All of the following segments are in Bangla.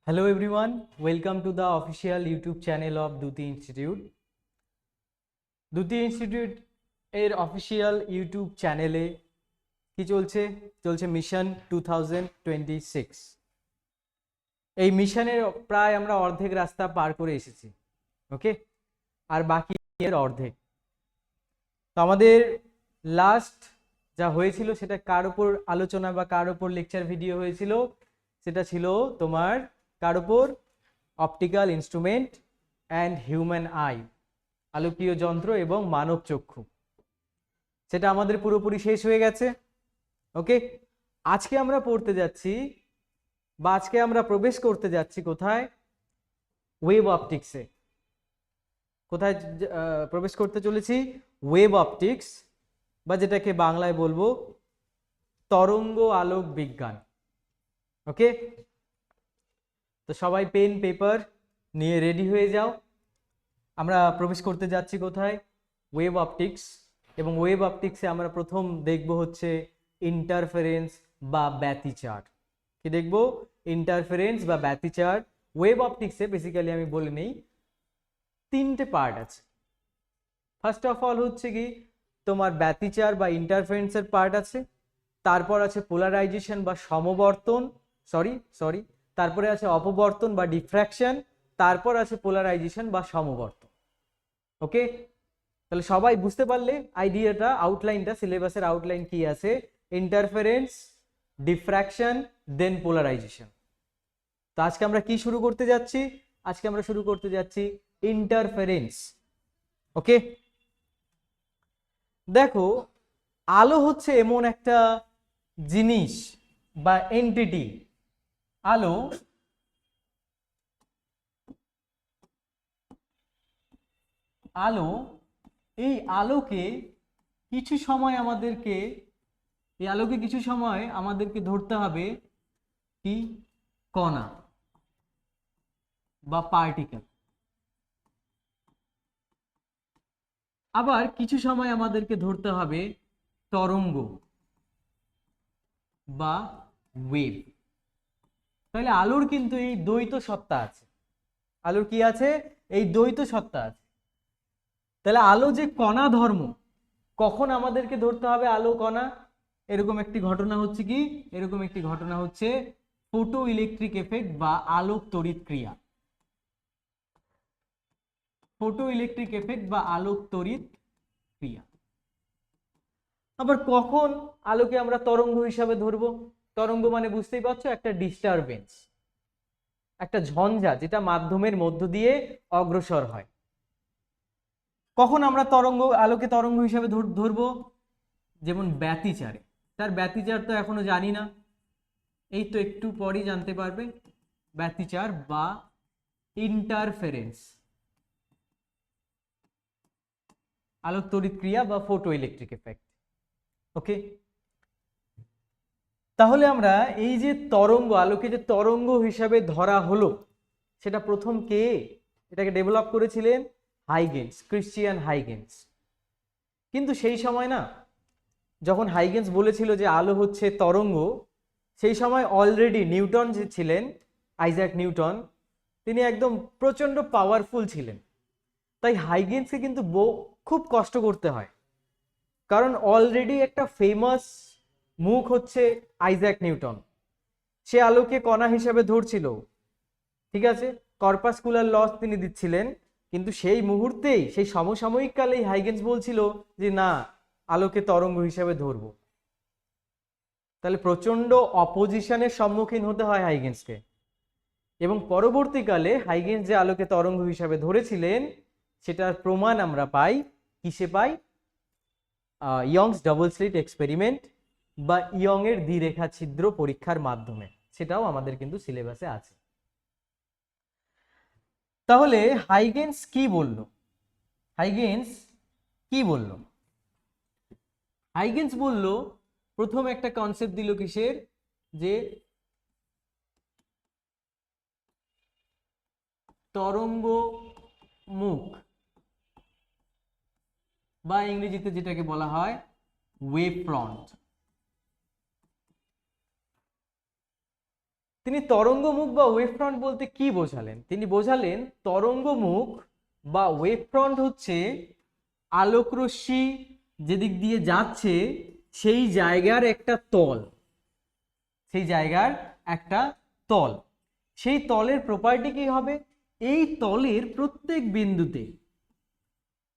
Hello everyone, welcome to the official YouTube channel of Duti Institute. Duti Institute এর অফিসিয়াল ইউটিউব চ্যানেলে কি চলছে মিশন 2026। এই মিশনের প্রায় আমরা অর্ধেক রাস্তা পার করে এসেছি। ওকে, আর বাকি এর অর্ধেক। তো আমাদের লাস্ট যা হয়েছিল সেটা কার উপর আলোচনা বা কার উপর লেকচার ভিডিও হয়েছিল, সেটা ছিল তোমার কার উপর, optical instrument and human eye, আলোকীয় যন্ত্র এবং মানব চক্ষু। সেটা আমাদের পুরোপুরি শেষ হয়ে গেছে। ওকে, আজকে আমরা পড়তে যাচ্ছি বা আজকে আমরা প্রবেশ করতে যাচ্ছি কোথায়? ওয়েব অপটিক্সে। কোথায় প্রবেশ করতে চলেছি? ওয়েব অপটিক্স, বা যেটাকে বাংলায় বলবো তরঙ্গ আলোক বিজ্ঞান। ওকে, তো সবাই পেন পেপার নিয়ে রেডি হয়ে যাও। আমরা প্রবেশ করতে যাচ্ছি কোথায়? Web optics. এবং ওয়েব অপটিক্সে আমরা প্রথম দেখব হচ্ছে ইন্টারফারেন্স বা ব্যতিচার। কি দেখব? ইন্টারফারেন্স বা ব্যতিচার। ওয়েব অপটিক্সে বেসিক্যালি আমি বলে নেই, তিনটে পার্ট আছে। ফার্স্ট অফ অল হচ্ছে কি তোমার ব্যতিচার বা ইন্টারফারেন্সের পার্ট আছে, তারপর আছে পোলারাইজেশন বা সমবর্তন, সরি তারপরে আছে অপবর্তন বা ডিফ্র্যাকশন, তারপর আছে পোলারাইজেশন বা সমবর্তন। ওকে, তাহলে সবাই বুঝতে পারলে আইডিয়াটা, আউটলাইনটা, সিলেবাসের আউটলাইন কি আছে? ইন্টারফারেন্স, ডিফ্র্যাকশন, দেন পোলারাইজেশন। তো আজকে আমরা কি শুরু করতে যাচ্ছি? আজকে আমরা শুরু করতে যাচ্ছি ইন্টারফারেন্স। ওকে, দেখো, আলো হচ্ছে এমন একটা জিনিস বা এন্টিটি। আলো আলো এই আলোকে কিছু সময় আমাদেরকে ধরতে হবে কি? কণা বা পার্টিকেল। আবার কিছু সময় আমাদেরকে ধরতে হবে তরঙ্গ বা ওয়েভ। তাহলে আলোর কিন্তু এই দ্বৈত সত্তা আছে। আলোর কি আছে? এই দ্বৈত সত্তা আছে। তাহলে আলো যে কণা ধর্ম, কখন আমাদেরকে ধরতে হবে আলো কণা? এরকম একটি ঘটনা হচ্ছে ফটো ইলেকট্রিক এফেক্ট বা আলোক তড়িৎ ক্রিয়া। ফটো ইলেকট্রিক এফেক্ট বা আলোক তড়িৎ ক্রিয়া। আবার কখন আলোকে আমরা তরঙ্গ হিসাবে ধরবো? তরঙ্গ মানে বুঝতেই পারছো, একটা ডিস্টারবেন্স, একটা ঝঞ্ঝা যেটা মাধ্যমের মধ্য দিয়ে অগ্রসর হয়। কখন আমরা আলোকে তরঙ্গ হিসাবে ধরবো? যেমন ব্যতিচারে। তার ব্যতিচার তো এখনো জানি না, এই তো একটু পরেই জানতে পারবে। ব্যতিচার বা ইন্টারফেরেন্স, আলোক তড়িৎ ক্রিয়া বা ফটো ইলেকট্রিক এফেক্ট। ওকে, তাহলে আমরা এই যে তরঙ্গ, আলোকে যে তরঙ্গ হিসাবে ধরা হলো, সেটা প্রথম কে এটাকে ডেভেলপ করেছিলেন? Huygens, Christiaan Huygens. কিন্তু সেই সময় না, যখন হাইগেন্স বলেছিল যে আলো হচ্ছে তরঙ্গ, সেই সময় অলরেডি নিউটন যে ছিলেন, আইজ্যাক নিউটন, তিনি একদম প্রচন্ড পাওয়ারফুল ছিলেন। তাই হাইগেন্সকে কিন্তু খুব কষ্ট করতে হয়, কারণ অলরেডি একটা ফেমাস মুখ হচ্ছে আইজ্যাক নিউটন। সে আলোকে কণা হিসাবে ধরছিল, ঠিক আছে, কর্পাসকুলার লস তিনি দিচ্ছিলেন, কিন্তু সেই মুহূর্তেই, সেই সমসাময়িক কালেই হাইগেন্স বলছিল যে না, আলোকে তরঙ্গ হিসাবে ধরবো। তাহলে প্রচন্ড অপোজিশনের সম্মুখীন হতে হয় হাইগেন্সকে। এবং পরবর্তীকালে হাইগেন্স যে আলোকে তরঙ্গ হিসাবে ধরেছিলেন, সেটার প্রমাণ আমরা পাই কিসে পাই? ইয়ংস ডাবল স্লিট এক্সপেরিমেন্ট বা ইয়ং এর দ্বিরেখা ছিদ্র পরীক্ষার মাধ্যমে। সেটাও আমাদের কিন্তু সিলেবাসে আছে। তাহলে হাইগেন্স কি বলল? হাইগেন্স কি বলল? হাইগেন্স বলল, প্রথম একটা কনসেপ্ট দিল কিসের? যে তরঙ্গ মুখ, বা ইংরেজিতে যেটাকে বলা হয় ওয়েভ ফ্রন্ট। তিনি তরঙ্গমুখ বা ওয়েভ ফ্রন্ট বলতে কি বোঝালেন? তিনি বোঝালেন তরঙ্গমুখ বা ওয়েভ ফ্রন্ট হচ্ছে আলোকরশ্মি যেদিক দিয়ে যাচ্ছে সেই জায়গার একটা তল, সেই জায়গার একটা তল। সেই তলের প্রপার্টি কি হবে? এই তলের প্রত্যেক বিন্দুতে,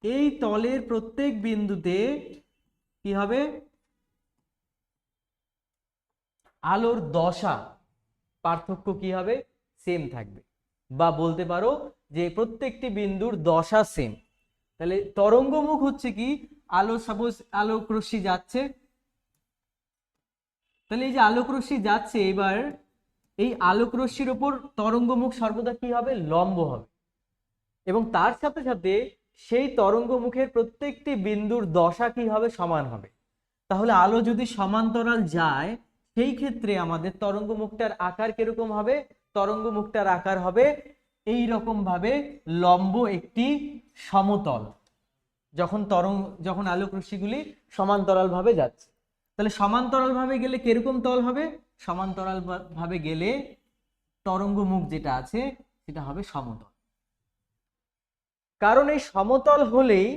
এই তলের প্রত্যেক বিন্দুতে কি হবে? আলোর দশা পার্থক্য কি হবে? সেম থাকবে, বা বলতে পারো যে প্রত্যেকটি বিন্দুর দশা সেম। তাহলে তরঙ্গমুখ হচ্ছে কি? আলো, সাপোজ আলোক রশ্মি যাচ্ছে, তাহলে এই যে আলোক রশ্মি যাচ্ছে, এবার এই আলোক রশ্মির উপর তরঙ্গমুখ সর্বদা কি হবে? লম্ব হবে। এবং তার সাথে সাথে সেই তরঙ্গমুখের প্রত্যেকটি বিন্দুর দশা কি হবে? সমান হবে। তাহলে আলো যদি সমান্তরাল যায় সেই ক্ষেত্রে আমাদের তরঙ্গমুখটার আকার কিরকম হবে? তরঙ্গমুখটার আকার হবে এই রকম ভাবে, লম্ব একটি সমতল। যখন আলোক রশ্মিগুলি সমান্তরাল ভাবে যাচ্ছে, তাহলে সমান্তরাল ভাবে গেলে কিরকম তল হবে? সমান্তরাল ভাবে গেলে তরঙ্গমুখ যেটা আছে সেটা হবে সমতল। কারণ এই সমতল হলেই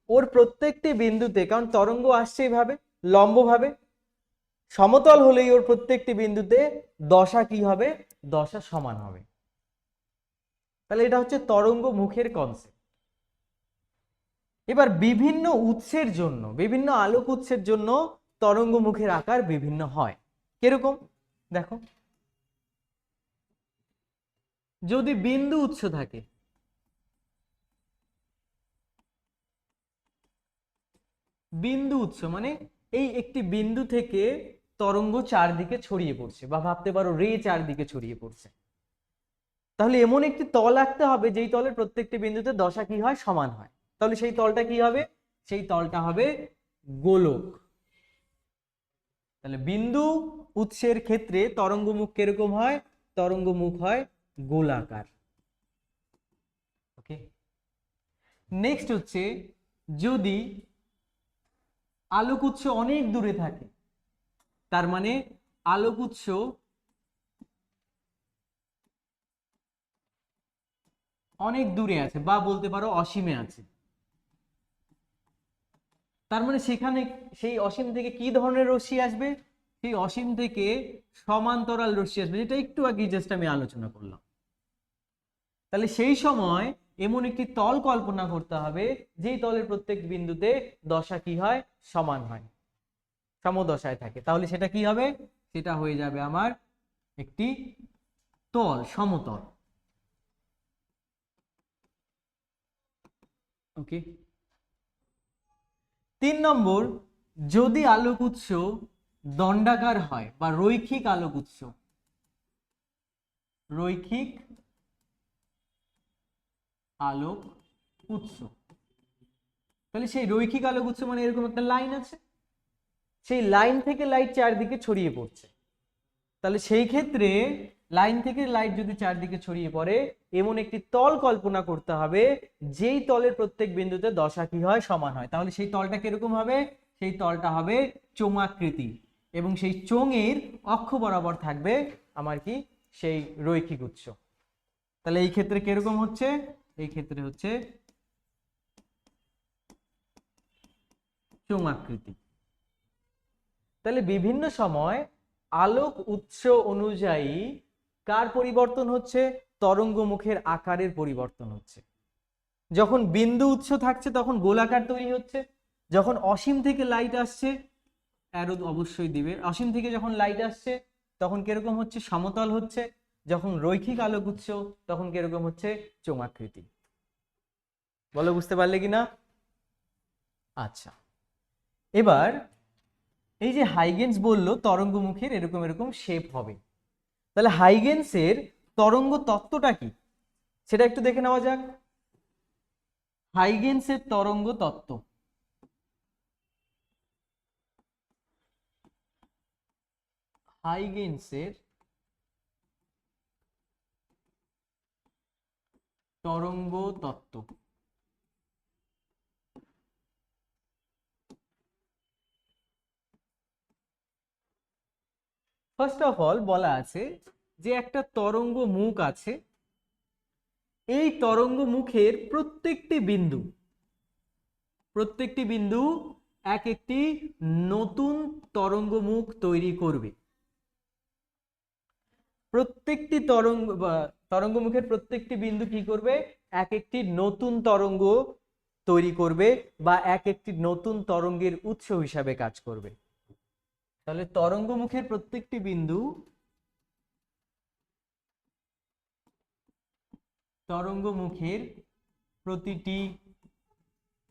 ওর প্রত্যেকটি বিন্দুতে, কারণ তরঙ্গ আসছে এইভাবে লম্বভাবে, সমতল হলেই ওর প্রত্যেকটি বিন্দুতে দশা কি হবে? দশা সমান হবে। তাহলে এটা হচ্ছে তরঙ্গ মুখের কনসেপ্ট। এবার বিভিন্ন উৎসের জন্য, বিভিন্ন আলোক উৎসের জন্য তরঙ্গ মুখের আকার বিভিন্ন হয়। কিরকম? দেখো, যদি বিন্দু উৎস থাকে, বিন্দু উৎস মানে এই একটি বিন্দু থেকে তরঙ্গ চারদিকে ছড়িয়ে পড়ছে, বা ভাবতে পারো রে চারদিকে ছড়িয়ে পড়ছে, তাহলে এমন একটি তল আঁকতে হবে যেই তলের প্রত্যেকটি বিন্দুতে দশা কি হয়? সমান হয়। তাহলে সেই তলটা কি হবে? সেই তলটা হবে গোলক। তাহলে বিন্দু উৎসের ক্ষেত্রে তরঙ্গমুখ কিরকম হয়? তরঙ্গমুখ হয় গোলাকার। ওকে, নেক্সট হচ্ছে যদি আলোক উৎস অনেক দূরে থাকে, তার মানে আলোক উৎস অনেক দূরে আছে, বা বলতে পারো অসীমে আছে, তার মানে সেখানে সেই অসীম থেকে কি ধরনের রশ্মি আসবে? সেই অসীম থেকে সমান্তরাল রশ্মি আসবে, যেটা একটু আগে জাস্ট আমি আলোচনা করলাম। তাহলে সেই সময় এমন একটি তল কল্পনা করতে হবে যেই তলের প্রত্যেক বিন্দুতে দশা কি হয়? সমান হয়, সমদশায় থাকে। তাহলে সেটা কি হবে? সেটা হয়ে যাবে আমার একটি তল, সমতল। ওকে, 3 নম্বর, যদি আলোক উৎস দণ্ডাকার হয় বা রৈখিক আলোক উৎস, রৈখিক আলোক উৎস, তাহলে সেই রৈখিক আলোক উৎস মানে এরকম একটা লাইন আছে, সেই লাইন থেকে লাইট চারদিকে ছড়িয়ে পড়ছে। তাহলে সেই ক্ষেত্রে লাইন থেকে লাইট যদি চারদিকে ছড়িয়ে পড়ে, এমন একটি তল কল্পনা করতে হবে যেই তলের প্রত্যেক বিন্দুতে দশা কি হয়? সমান হয়। তাহলে সেই তলটা কিরকম হবে? সেই তলটা হবে চোঙাকৃতি, এবং সেই চোঙের অক্ষ বরাবর থাকবে আমার কি? সেই রৈখিক উৎস। তাহলে এই ক্ষেত্রে কিরকম হচ্ছে? এই ক্ষেত্রে হচ্ছে চোঙাকৃতি। তাহলে বিভিন্ন সময় আলোক উৎস অনুযায়ী কার পরিবর্তন হচ্ছে? তরঙ্গমুখের আকারের পরিবর্তন হচ্ছে। যখন বিন্দু উৎস থাকছে তখন গোলাকার তৈরি হচ্ছে, যখন অসীম থেকে লাইট আসছে, অ্যারো অবশ্যই দিবে, অসীম থেকে যখন লাইট আসছে তখন কিরকম হচ্ছে? সমতল হচ্ছে। যখন রৈখিক আলোক উৎস তখন কিরকম হচ্ছে? চোঙাকৃতি। বলো, বুঝতে পারলে কিনা? আচ্ছা, এবার এই যে হাইগেনস বলল তরঙ্গমুখের এরকম এরকম শেপ হবে, তাহলে হাইগেনসের তরঙ্গ তত্ত্বটা কি সেটা একটু দেখে নেওয়া যাক। হাইগেনসের তরঙ্গ তত্ত্ব, হাইগেনসের তরঙ্গ তত্ত্ব। ফার্স্ট অফ অল বলা আছে যে একটা তরঙ্গ মুখ আছে, এই তরঙ্গ মুখের প্রত্যেকটি বিন্দু এক একটি নতুন তরঙ্গ মুখ তৈরি করবে। প্রত্যেকটি তরঙ্গ মুখের প্রত্যেকটি বিন্দু কি করবে? এক একটি নতুন তরঙ্গ তৈরি করবে বা এক একটি নতুন তরঙ্গের উৎস হিসাবে কাজ করবে। তাহলে তরঙ্গ মুখের প্রত্যেকটি বিন্দু তরঙ্গ মুখের প্রতিটি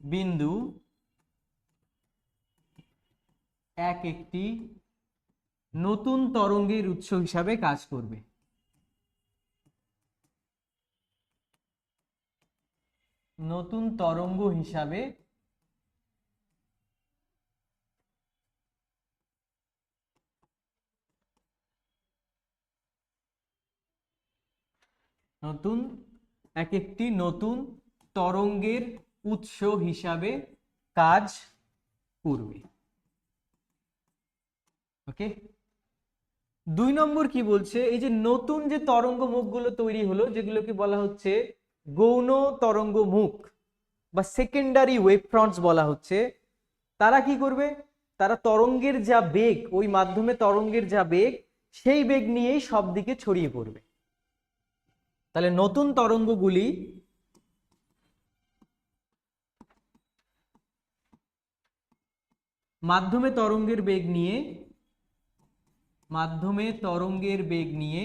বিন্দু এক একটি নতুন তরঙ্গের উৎস হিসাবে কাজ করবে। নতুন তরঙ্গ হিসাবে এক একটি নতুন তরঙ্গের উৎস হিসাবে কাজ করবে। ওকে, 2 নম্বর কি বলছে? এই যে নতুন যে তরঙ্গ মুখগুলো তৈরি হলো, যেগুলোকে বলা হচ্ছে গৌণ তরঙ্গ মুখ বা সেকেন্ডারি ওয়েভ ফ্রন্টস বলা হচ্ছে, তারা কি করবে? তারা তরঙ্গের যা বেগ, ওই মাধ্যমে তরঙ্গের যা বেগ, সেই বেগ নিয়েই সব দিকে ছড়িয়ে পড়বে। তাহলে নতুন তরঙ্গগুলি মাধ্যমে তরঙ্গের বেগ নিয়ে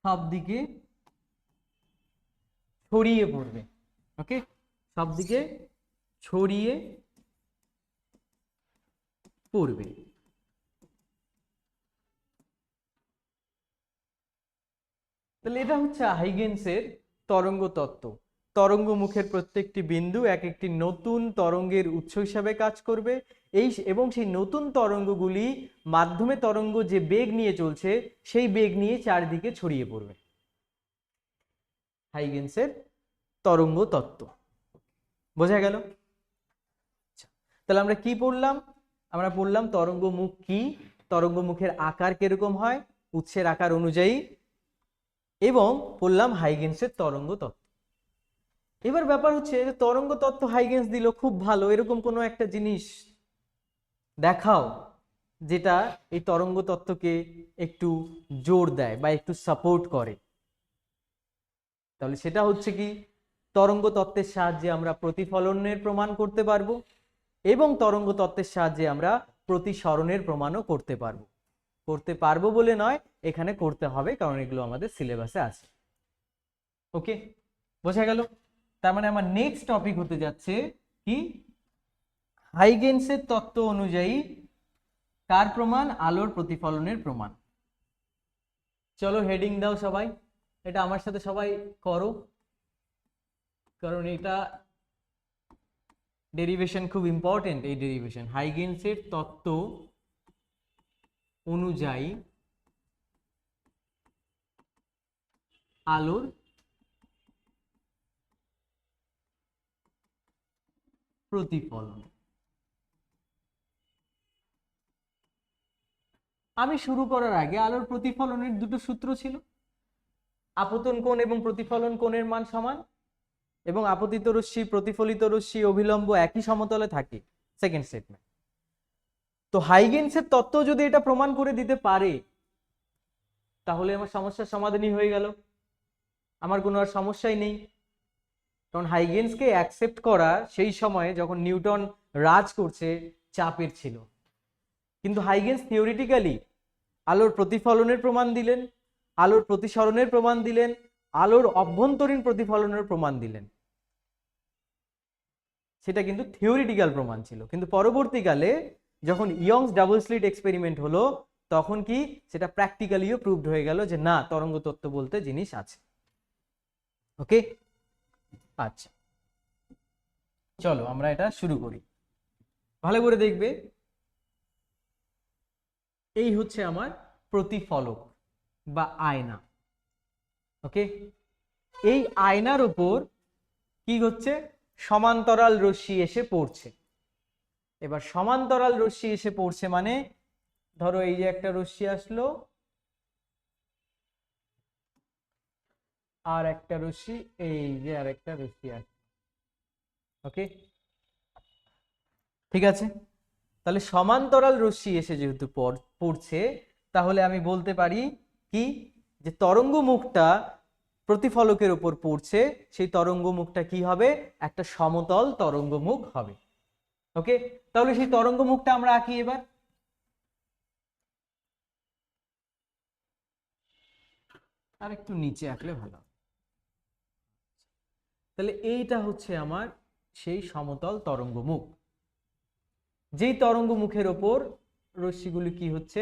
সব দিকে ছড়িয়ে পড়বে। ওকে, সব দিকে ছড়িয়ে পড়বে। তাহলে এটা হচ্ছে হাইগেন্সের তরঙ্গ তত্ত্ব। তরঙ্গ মুখের প্রত্যেকটি বিন্দু এক একটি নতুন তরঙ্গের উৎস হিসাবে কাজ করবে, এবং সেই নতুন তরঙ্গগুলি মাধ্যমে তরঙ্গ যে বেগ নিয়ে চলছে, সেই বেগ নিয়ে চারদিকে ছড়িয়ে পড়বে। হাইগেন্সের তরঙ্গ তত্ত্ব বোঝা গেল? তাহলে আমরা কি পড়লাম? আমরা পড়লাম তরঙ্গ মুখ কি, তরঙ্গ মুখের আকার কিরকম হয় উৎসের আকার অনুযায়ী, এবং পড়লাম হাইগেন্সের তরঙ্গ তত্ত্ব। এবার ব্যাপার হচ্ছে যে তরঙ্গ তত্ত্ব হাইগেন্স দিল, খুব ভালো, এরকম কোনো একটা জিনিস দেখাও যেটা এই তরঙ্গ তত্ত্বকে একটু জোর দেয় বা একটু সাপোর্ট করে। তাহলে সেটা হচ্ছে কি, তরঙ্গ তত্ত্বের সাহায্যে আমরা প্রতিফলনের প্রমাণ করতে পারবো, এবং তরঙ্গ তত্ত্বের সাহায্যে আমরা প্রতিসরণের প্রমাণও করতে পারবো বলে নয়, এখানে করতে হবে, কারণ এগুলো আমাদের সিলেবাসে আছে। ওকে, বোঝা গেল? তার মানে আমার নেক্সট টপিক হতে যাচ্ছে কি, হাইগেন্সের তত্ত্ব অনুযায়ী কার প্রমাণ? আলোর প্রতিফলনের প্রমাণ। চলো হেডিং দাও সবাই, এটা আমার সাথে সবাই করো, কারণ এটা ডেরিভেশন খুব ইম্পর্টেন্ট। এই ডেরিভেশন হাইগেন্সের তত্ত্ব অনুযায়ী আলোর প্রতিফলন। আমি শুরু করার আগে, আলোর প্রতিফলনের দুটো সূত্র ছিল, আপতন কোণ এবং প্রতিফলন কোণের মান সমান, এবং আপতিত রশ্মি প্রতিফলিত রশ্মি অভিলম্ব একই সমতলে থাকে, সেকেন্ড স্টেটমেন্ট। তো হাইগেন্সের তত্ত্ব যদি এটা প্রমাণ করে দিতে পারে, তাহলে আমার সমস্যার সমাধানই হয়ে গেল, আমার কোনো আর সমস্যাই নেই। কারণ হাইগেন্সকে অ্যাকসেপ্ট করা সেই সময়ে যখন নিউটন রাজ করছে চাপের ছিল, কিন্তু হাইগেন্স থিওরিটিক্যালি আলোর প্রতিফলনের প্রমাণ দিলেন, আলোর প্রতিসরণের প্রমাণ দিলেন, আলোর অভ্যন্তরীণ প্রতিফলনের প্রমাণ দিলেন। সেটা কিন্তু থিওরিটিক্যাল প্রমাণ ছিল, কিন্তু পরবর্তীকালে যখন ইয়ংস ডাবল স্লিট এক্সপেরিমেন্ট হলো, তখন কি সেটা প্র্যাকটিক্যালিও প্রুভড হয়ে গেল যে না, তরঙ্গ তত্ত্ব বলতে জিনিস আছে। ওকে, আচ্ছা চলো আমরা এটা শুরু করি। ভালো করে দেখবে, এই হচ্ছে আমার প্রতিফলক বা আয়না। ওকে, এই আয়নার উপর কি হচ্ছে? সমান্তরাল রশ্মি এসে পড়ছে। এবার সমান্তরাল রশ্মি এসে পড়ছে মানে ধরো এই যে একটা রশ্মি আসলো, আর একটা রশ্মি, এই যে আর একটা রশ্মি আসলো। ওকে, ঠিক আছে। তাহলে সমান্তরাল রশ্মি এসে যেহেতু পড়ছে, তাহলে আমি বলতে পারি কি, যে তরঙ্গ মুখটা প্রতিফলকের উপর পড়ছে, সেই তরঙ্গ মুখটা কি হবে, একটা সমতল তরঙ্গ মুখ হবে। ওকে, তাহলে সেই তরঙ্গ মুখটা আমরা আঁকি এবার। আর একটু নিচে আঁকলে ভালো। তাহলে এইটা হচ্ছে আমার সেই সমতল তরঙ্গ মুখ, যেই তরঙ্গ মুখের ওপর রশ্মিগুলি কি হচ্ছে,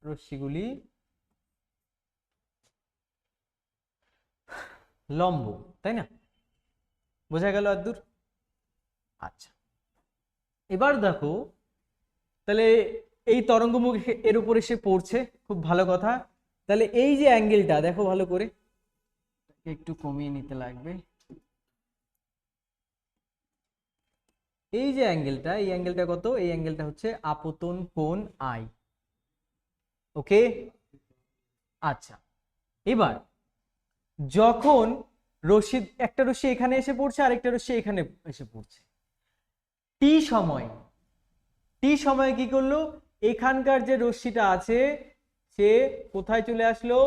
রশ্মিগুলি লম্ব, তাই না? বোঝা গেল আদুর? আচ্ছা, এবার দেখো, তাহলে এই তরঙ্গ মুখ এর উপর এসে পড়ছে, খুব ভালো কথা। তাহলে এই যে অ্যাঙ্গেলটা দেখো ভালো করে, একটু কমিয়ে নিতে লাগবে। এই যে অ্যাঙ্গেলটা, এই অ্যাঙ্গেলটা কত, এই অ্যাঙ্গেলটা হচ্ছে আপতন কোণ আই। ওকে, আচ্ছা, এবার যখন রশ্মি, একটা রশ্মি এখানে এসে পড়ছে, আরেকটা রশ্মি এখানে এসে পড়ছে, টি সময়, টি সময়ে কি করলো, এখানকার যে রশ্মিটা আছে সে কোথায় চলে আসলো,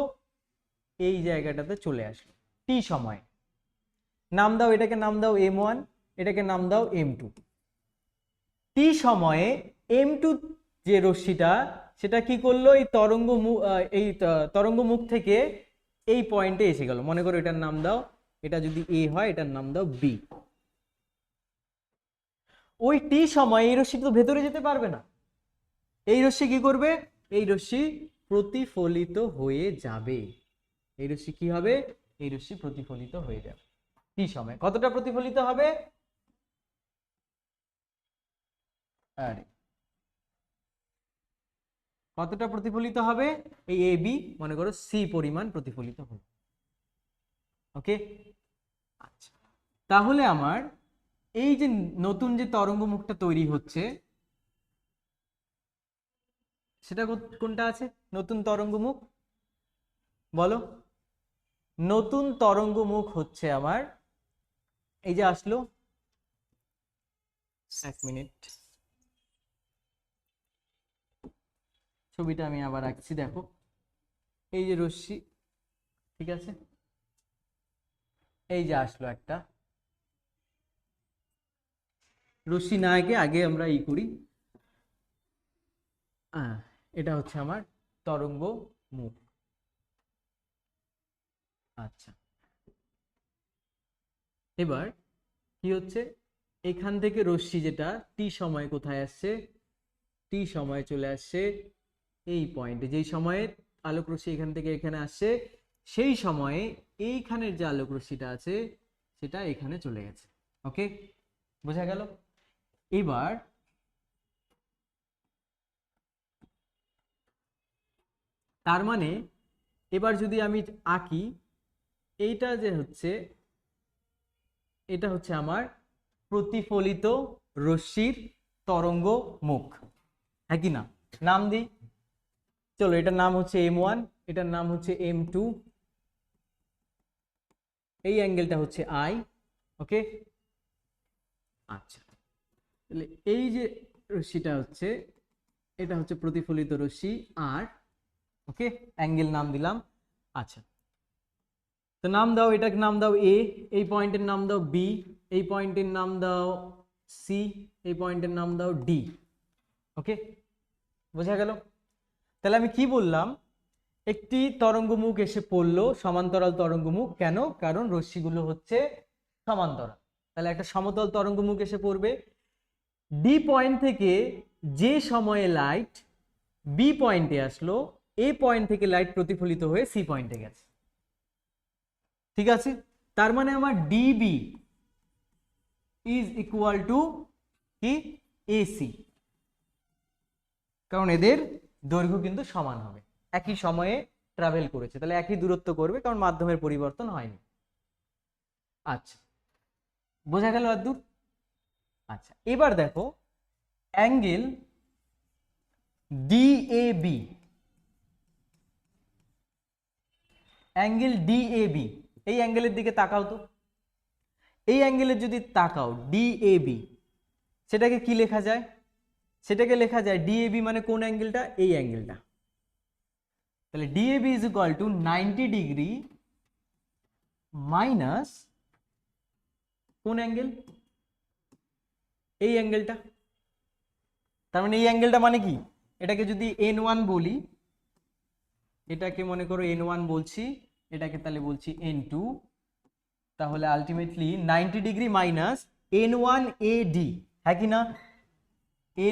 এই জায়গাটাতে চলে আসলো টি সময়। নাম দাও, এটাকে নাম দাও M1, এটাকে নাম দাও M2। টি সময়ে M2 যে রশ্মিটা, সেটা কি করলো, এই তরঙ্গ মুখ, এই তরঙ্গ মুখ থেকে এই পয়েন্টে এসে গেল। মনে করো এটার নাম দাও, এটা যদি A হয় এটার নাম দাও B। ওই টি সময় এই রশ্মি তো ভেতরে যেতে পারবে না, এই রশ্মি কি করবে, এই রশ্মি প্রতিফলিত হয়ে যাবে। এই রশ্মি কি হবে, এই রশ্মি প্রতিফলিত হয়ে যাবে। টি সময় কতটা প্রতিফলিত হবে, আরে কতটা প্রতিফলিত হবে, এই এ বি মনে করো সি পরিমাণ প্রতিফলিত হবে। ওকে, আচ্ছা, তাহলে আমার এই যে নতুন যে তরঙ্গ মুখটা তৈরি হচ্ছে, সেটা কোনটা আছে, নতুন তরঙ্গ মুখ বলো। নতুন তরঙ্গ মুখ হচ্ছে আমার এই যে আসলো, এক মিনিট, ছবিটা আমি আবার আঁকছি, দেখো এই যে রশ্মি, ঠিক আছে, এই যে আসলো একটা রশ্মি, না আগে আগে আমরা ই করি, এটা হচ্ছে আমার তরঙ্গ মুখ। আচ্ছা, এবার কি হচ্ছে, এখান থেকে রশ্মি যেটা টি সময় কোথায় আসছে, টি সময় চলে আসছে এই পয়েন্টে, যেই সময়ে আলোক রশ্মি এখান থেকে এখানে আসছে, সেই সময়ে এইখানের যে আলোক রশ্মিটা আছে সেটা এখানে চলে গেছে। ওকে, বোঝা গেল? এবার তার মানে এবার যদি আমি আঁকি, এইটা যে হচ্ছে, এটা হচ্ছে আমার প্রতিফলিত রশ্মির তরঙ্গ মুখ, হ্যাঁ কি না? নাম দিই, চলো এটার নাম হচ্ছে M1, এটার নাম হচ্ছে M2, এই অ্যাঙ্গেলটা হচ্ছে I। ওকে, আচ্ছা, তাহলে এই যে রশ্মিটা হচ্ছে, এটা হচ্ছে প্রতিফলিত রশ্মি আর। ওকে, অ্যাঙ্গেল নাম দিলাম। আচ্ছা, তো নাম দাও, এটাকে নাম দাও A, এই পয়েন্টের নাম দাও B, এই পয়েন্টের নাম দাও C, এই পয়েন্টের নাম দাও D। ওকে, বোঝা গেল? তাহলে আমি কি বললাম, একটি তরঙ্গমুখ এসে পড়লো, সমান্তরাল তরঙ্গমুখ, কেন, কারণ রশ্মিগুলো হচ্ছে সমান্তরাল। তাহলে একটা সমতল তরঙ্গমুখ এসে পড়বে, ডি পয়েন্ট থেকে যে সময়ে লাইট বি পয়েন্টে আসলো, এ পয়েন্ট থেকে লাইট প্রতিফলিত হয়ে সি পয়েন্টে গেছে। ঠিক আছে, তার মানে আমার ডিবি ইজ ইকুয়াল টু কি, এসি, কারণ এদের দৈর্ঘ্য কিন্তু সমান হবে, একই সময়ে ট্রাভেল করেছে, তাহলে একই দূরত্ব করবে, কারণ মাধ্যমের পরিবর্তন হয়নি। আচ্ছা, বোঝা গেল আর দূর? আচ্ছা, এবার দেখো অ্যাঙ্গেল ডিএবি, অ্যাঙ্গেল ডিএবি, এই অ্যাঙ্গেলের দিকে তাকাও তো। এই অ্যাঙ্গেলের যদি তাকাও ডিএবি, সেটাকে কি লেখা যায়? সেটাকে লেখা যায় ডিএবি মানে কোন অ্যাঙ্গেলটা? এই অ্যাঙ্গেলটা। তাহলে DAB is equal two 90 degree minus কোন অ্যাঙ্গেল? এই অ্যাঙ্গেলটা। তার মানে এই অ্যাঙ্গেলটা মানে কি? এটাকে যদি n1 বলি, এটাকে মনে করো n1 বলছি, এটাকে তাহলে বলছি n2, তাহলে আলটিমেটলি 90 ডিগ্রি মাইনাস n1AD, হ্যাঁ কি না?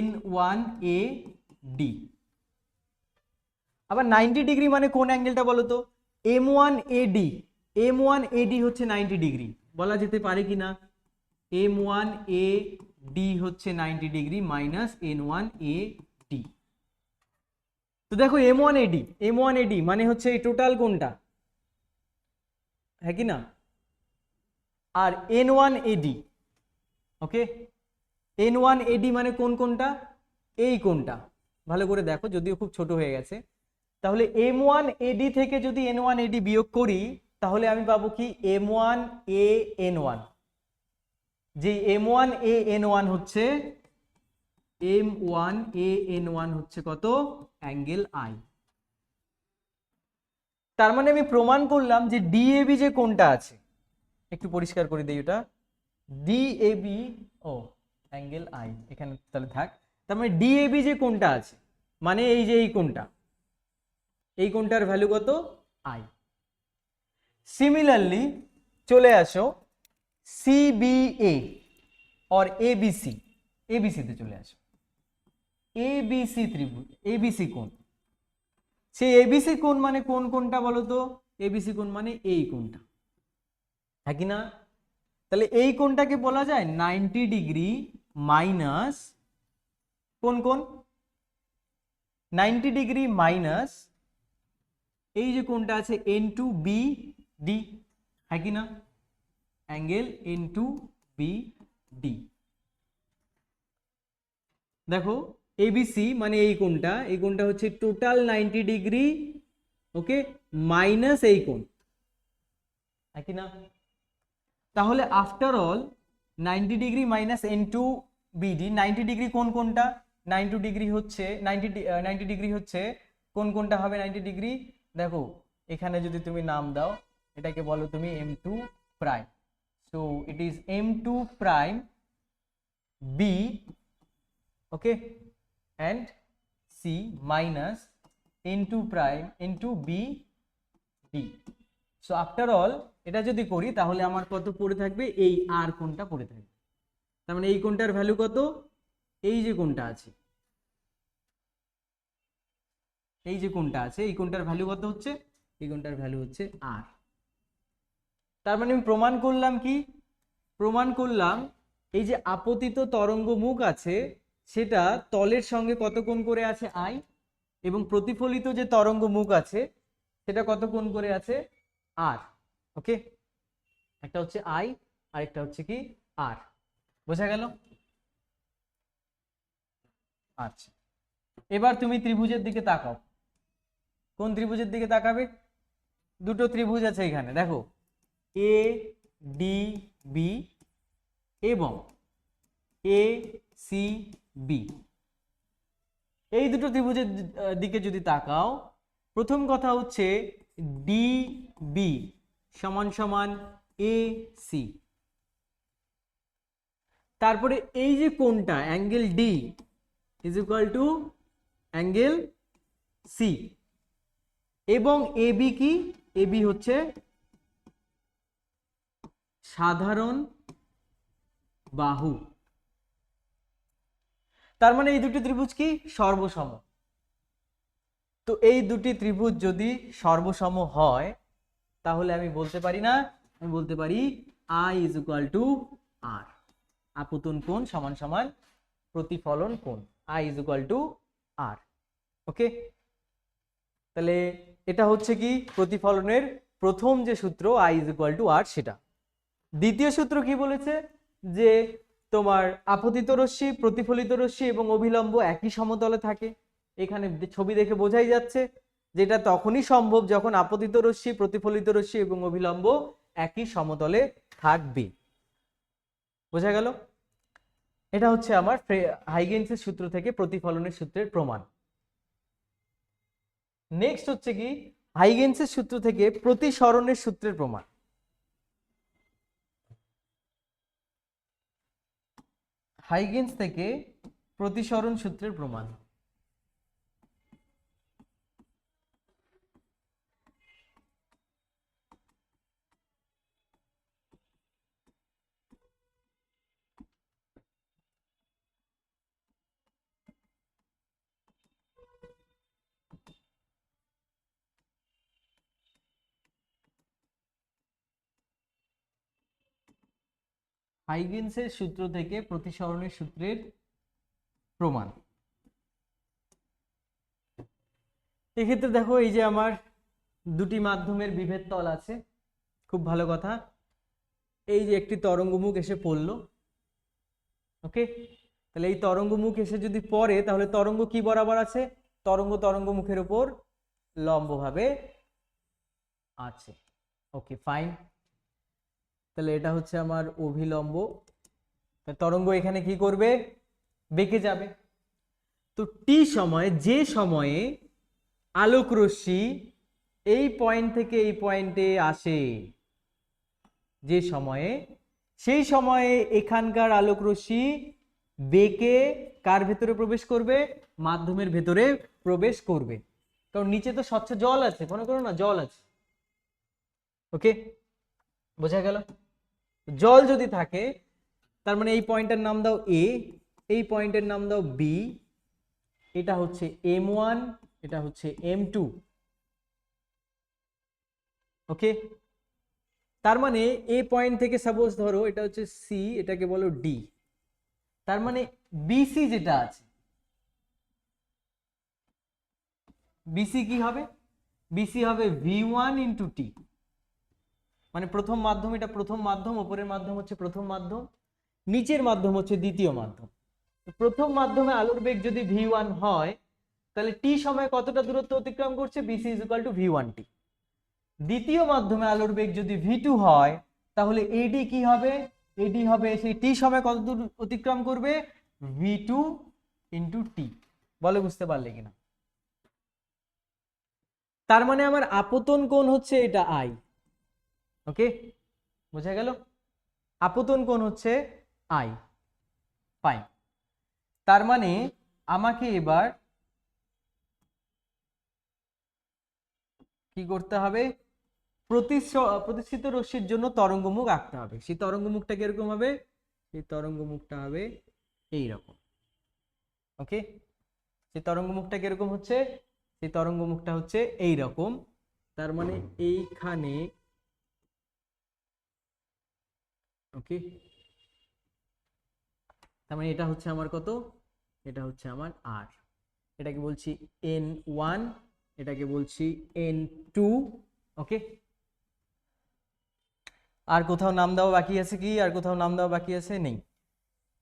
n1AD। আবার 90 ডিগ্রি মানে কোন অ্যাঙ্গেলটা বলো তো? m1AD, m1AD হচ্ছে 90 ডিগ্রি, বলা যেতে পারে কি না? m1AD হচ্ছে 90 ডিগ্রি মাইনাস n1AD। তো দেখো m1AD, m1AD মানে হচ্ছে এই টোটাল কোনটা, হ্যাঁ কি না? আর n1AD, ওকে, n1AD মানে কোন কোনটা? এই কোনটা। ভালো করে দেখো, যদিও খুব ছোট হয়ে গেছে। তাহলে m1AD থেকে যদি n1AD বিয়োগ করি, তাহলে আমি পাবো কি? m1AN1। যে m1AN1 হচ্ছে, m1AN1 হচ্ছে কত? Angle I. তার মানে আমি প্রমাণ করলাম যে ডিএবি যে কোনটা আছে, একটু পরিষ্কার করে দিই ওটা, ডিএবি, ও অ্যাঙ্গেল আই এখানে তাহলে থাক। তার মানে ডিএবি যে কোনটা আছে, মানে এই যে এই কোনটা, এই কোনটার ভ্যালু কত? আই। সিমিলারলি চলে আসো সিবিএ और এবিসি, এবিসিতে চলে আসো। এবিসি ত্রিভুজ, এবিসি কোণ, সেই এবিসি কোণ মানে কোন কোনটা বলো তো? এবিসি কোণ মানে এই কোণটা, হ্যাঁ কি না? তাহলে এই কোণটাকে বলা যায় 90 ডিগ্রি মাইনাস কোন কোণ? 90 ডিগ্রি মাইনাস এই যে কোণটা আছে N2BD, হ্যাঁ কি না? Angle N2BD। দেখো এবিসি মানে এই কোণটা, এই কোণটা হচ্ছে টোটাল 90 ডিগ্রি, ওকে, মাইনাস এই কোণ, হ্যাঁ কি না? তাহলে after all 90 degree minus N2BD, 90 degree কোন কোনটা? 90 ডিগ্রি হচ্ছে 90 ডিগ্রি হচ্ছে কোন কোনটা হবে 90 ডিগ্রি? দেখো এখানে যদি তুমি নাম দাও, এটাকে বলো তুমি M2 prime. So it is M2 prime B, okay, and C minus N2 prime into B D. So after all এটা যদি করি, তাহলে আমার কত পড়ে থাকবে? এই আর কোনটা পড়ে থাকবে। তার মানে এই কোনটার ভ্যালু কত? এই যে কোনটা আছে, এই যে কোনটা আছে, এই কোনটার ভ্যালু কত হচ্ছে? এই কোনটার ভ্যালু হচ্ছে আর। তার মানে আমি প্রমাণ করলাম কি? প্রমাণ করলাম এই যে আপতিত তরঙ্গ মুখ আছে, সেটা তলের সঙ্গে কত কোণ করে আছে? আই। এবং প্রতিফলিত যে তরঙ্গ মুখ আছে, সেটা কত কোণ করে আছে? আর। ওকে, একটা হচ্ছে আই আর একটা হচ্ছে কি? আর। বোঝা গেল? আচ্ছা, এবার তুমি ত্রিভুজের দিকে তাকাও। কোন ত্রিভুজের দিকে তাকাবে? দুটো ত্রিভুজ আছে এখানে, দেখো এ ডি বি এবং এ সি বি। এই দুটো ত্রিভুজের দিকে যদি তাকাও, প্রথম কথা হচ্ছে ডি বি সমান সমান এ সি। তারপরে এই যে কোণটা angle D is equal to angle C, এবং এবি কি? এবি হচ্ছে সাধারণ বাহু। তার মানে এই দুটি ত্রিভুজ কি? সর্বসম। তো এই দুটি ত্রিভুজ যদি সর্বসম হয়, তাহলে আমি বলতে পারি না, আমি বলতে পারি আই ইজ ইকুয়াল টু আর, আপতন কোণ সমান সমান প্রতিফলন কোণ, আই ইজ ইকুয়াল টু আর। ওকে, তাহলে এটা হচ্ছে কি প্রতিফলনের প্রথম যে সূত্র আই ইজ ইকুয়াল টু আর, সেটা। দ্বিতীয় সূত্র কি বলেছে? যে তোমার আপতিত রশ্মি, প্রতিফলিত রশ্মি এবং অভিলম্ব একই সমতলে থাকে। এখানে ছবি দেখে বোঝাই যাচ্ছে যেটা তখনই সম্ভব যখন আপতিত রশ্মি, প্রতিফলিত রশ্মি এবং অভিলম্ব একই সমতলে থাকবে। বোঝা গেল? এটা হচ্ছে আমার হাইগেন্সের সূত্র থেকে প্রতিফলনের সূত্রের প্রমাণ। নেক্সট হচ্ছে কি হাইগেন্সের সূত্র থেকে প্রতিসরণের সূত্রের প্রমাণ। হাইগেন্স থেকে প্রতিসরণ সূত্রের প্রমাণ। হাইগেন্সের সূত্র থেকে প্রতিসরণের সূত্রের প্রমাণ। এক্ষেত্রে দেখো এই যে আমার দুটি মাধ্যমের বিভেদ তল আছে, খুব ভালো কথা। এই যে একটি তরঙ্গমুখ এসে পড়লো, ওকে, তাহলে এই তরঙ্গমুখ এসে যদি পড়ে তাহলে তরঙ্গ কি বরাবর আছে? তরঙ্গমুখের উপর লম্বভাবে আছে। ওকে ফাইন, তাহলে এটা হচ্ছে আমার অভিলম্ব। তরঙ্গ এখানে কি করবে? বেঁকে যাবে। তো টি সময়ে, যে সময়ে আলোক রশ্মি এই পয়েন্ট থেকে এই পয়েন্টে আসে, যে সময়ে, সেই সময়ে এখানকার আলোক রশ্মি বেঁকে কার ভেতরে প্রবেশ করবে? মাধ্যমের ভেতরে প্রবেশ করবে। কারণ নিচে তো স্বচ্ছ জল আছে, মনে করো না জল আছে। ওকে, বোঝা গেল? জল যদি থাকে তার মানে এই পয়েন্টের নাম দাও এ, এই পয়েন্টের নাম দাও বি, এটা হচ্ছে M1, এটা হচ্ছে M2। ওকে, তার মানে এ পয়েন্ট থেকে সাপোজ ধরো এটা হচ্ছে সি, এটাকে বলো ডি। তার মানে বিসি যেটা আছে, বিসি কি হবে? বিসি হবে V1 ইন্টু টি। মানে প্রথম মাধ্যম, এটা প্রথম মাধ্যম, উপরের মাধ্যম হচ্ছে প্রথম মাধ্যম, নিচের মাধ্যম হচ্ছে দ্বিতীয় মাধ্যম। প্রথম মাধ্যমে আলোর বেগ যদি V1 হয় তাহলে টি সময় কতটা দূরত্ব অতিক্রম করছে? BC = V1t। দ্বিতীয় মাধ্যমে আলোর বেগ যদি V2 হয় তাহলে AD কি হবে? AD হবে সেই টি সময় কত দূর অতিক্রম করবে? V2 into T. বলে বুঝতে পারলে কিনা? তার মানে আমার আপতন কোণ হচ্ছে এটা I। ওকে, বোঝা গেল? আপতন কোণ হচ্ছে I। ফাইন, তার মানে আমাকে এবার কি করতে হবে? প্রতিসৃত রশ্মির জন্য তরঙ্গমুখ আঁকতে হবে। সেই তরঙ্গমুখটা কিরকম হবে? সেই তরঙ্গমুখটা হবে এইরকম। ওকে, সেই তরঙ্গমুখটা কিরকম হচ্ছে? সেই তরঙ্গমুখটা হচ্ছে এইরকম। তার মানে এইখানে, ওকে, তার মানে এটা হচ্ছে আমার কত? এটা হচ্ছে আমার আর। এটাকে বলছি N1, এটাকে বলছি N2। ওকে, আর কোথাও নাম দেওয়া বাকি আছে কি? আর কোথাও নাম দেওয়া বাকি আছে? নেই।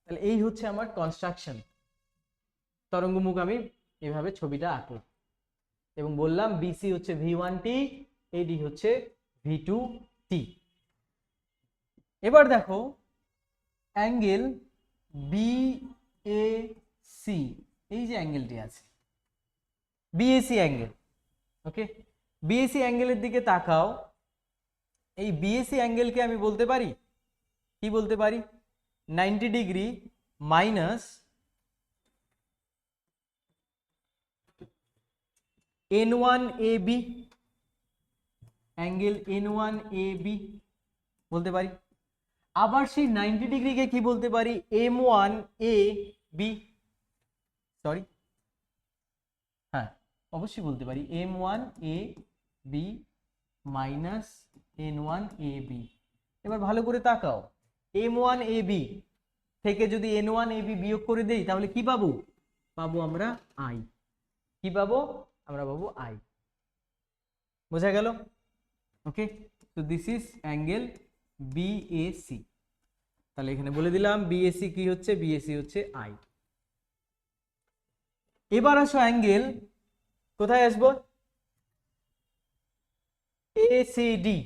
তাহলে এই হচ্ছে আমার কনস্ট্রাকশন। তরঙ্গমুখ আমি এভাবে ছবিটা আঁকলাম এবং বললাম বিসি হচ্ছে V1t, এডি হচ্ছে V2t। এবার দেখো অ্যাঙ্গেল BAC, এই যে অ্যাঙ্গেলটি আছে BAC অ্যাঙ্গেল। ওকে, BAC অ্যাঙ্গেলের দিকে তাকাও। এই BAC অ্যাঙ্গেলকে আমি বলতে পারি, কি বলতে পারি? 90 degree minus N1AB, angle N1AB বলতে পারি। আবার সেই 90 ডিগ্রিকে কি বলতে পারি? M1AB, সরি, হ্যাঁ অবশ্যই বলতে পারি M1AB মাইনাস N1AB। এবার ভালো করে তাকাও, M1AB থেকে যদি N1AB বিয়োগ করে দেই তাহলে কি পাবো? পাবো আমরা I। কি পাবো? আমরা পাবো I। বোঝা গেল? ওকে, তো দিস ইজ অ্যাঙ্গেল BAC। তাহলে এখানে বলে দিলাম বিএসি কি হচ্ছে, বিএসি হচ্ছে আই। এবার আসো অ্যাঙ্গেল, কোথায় আসবো, এসিডি,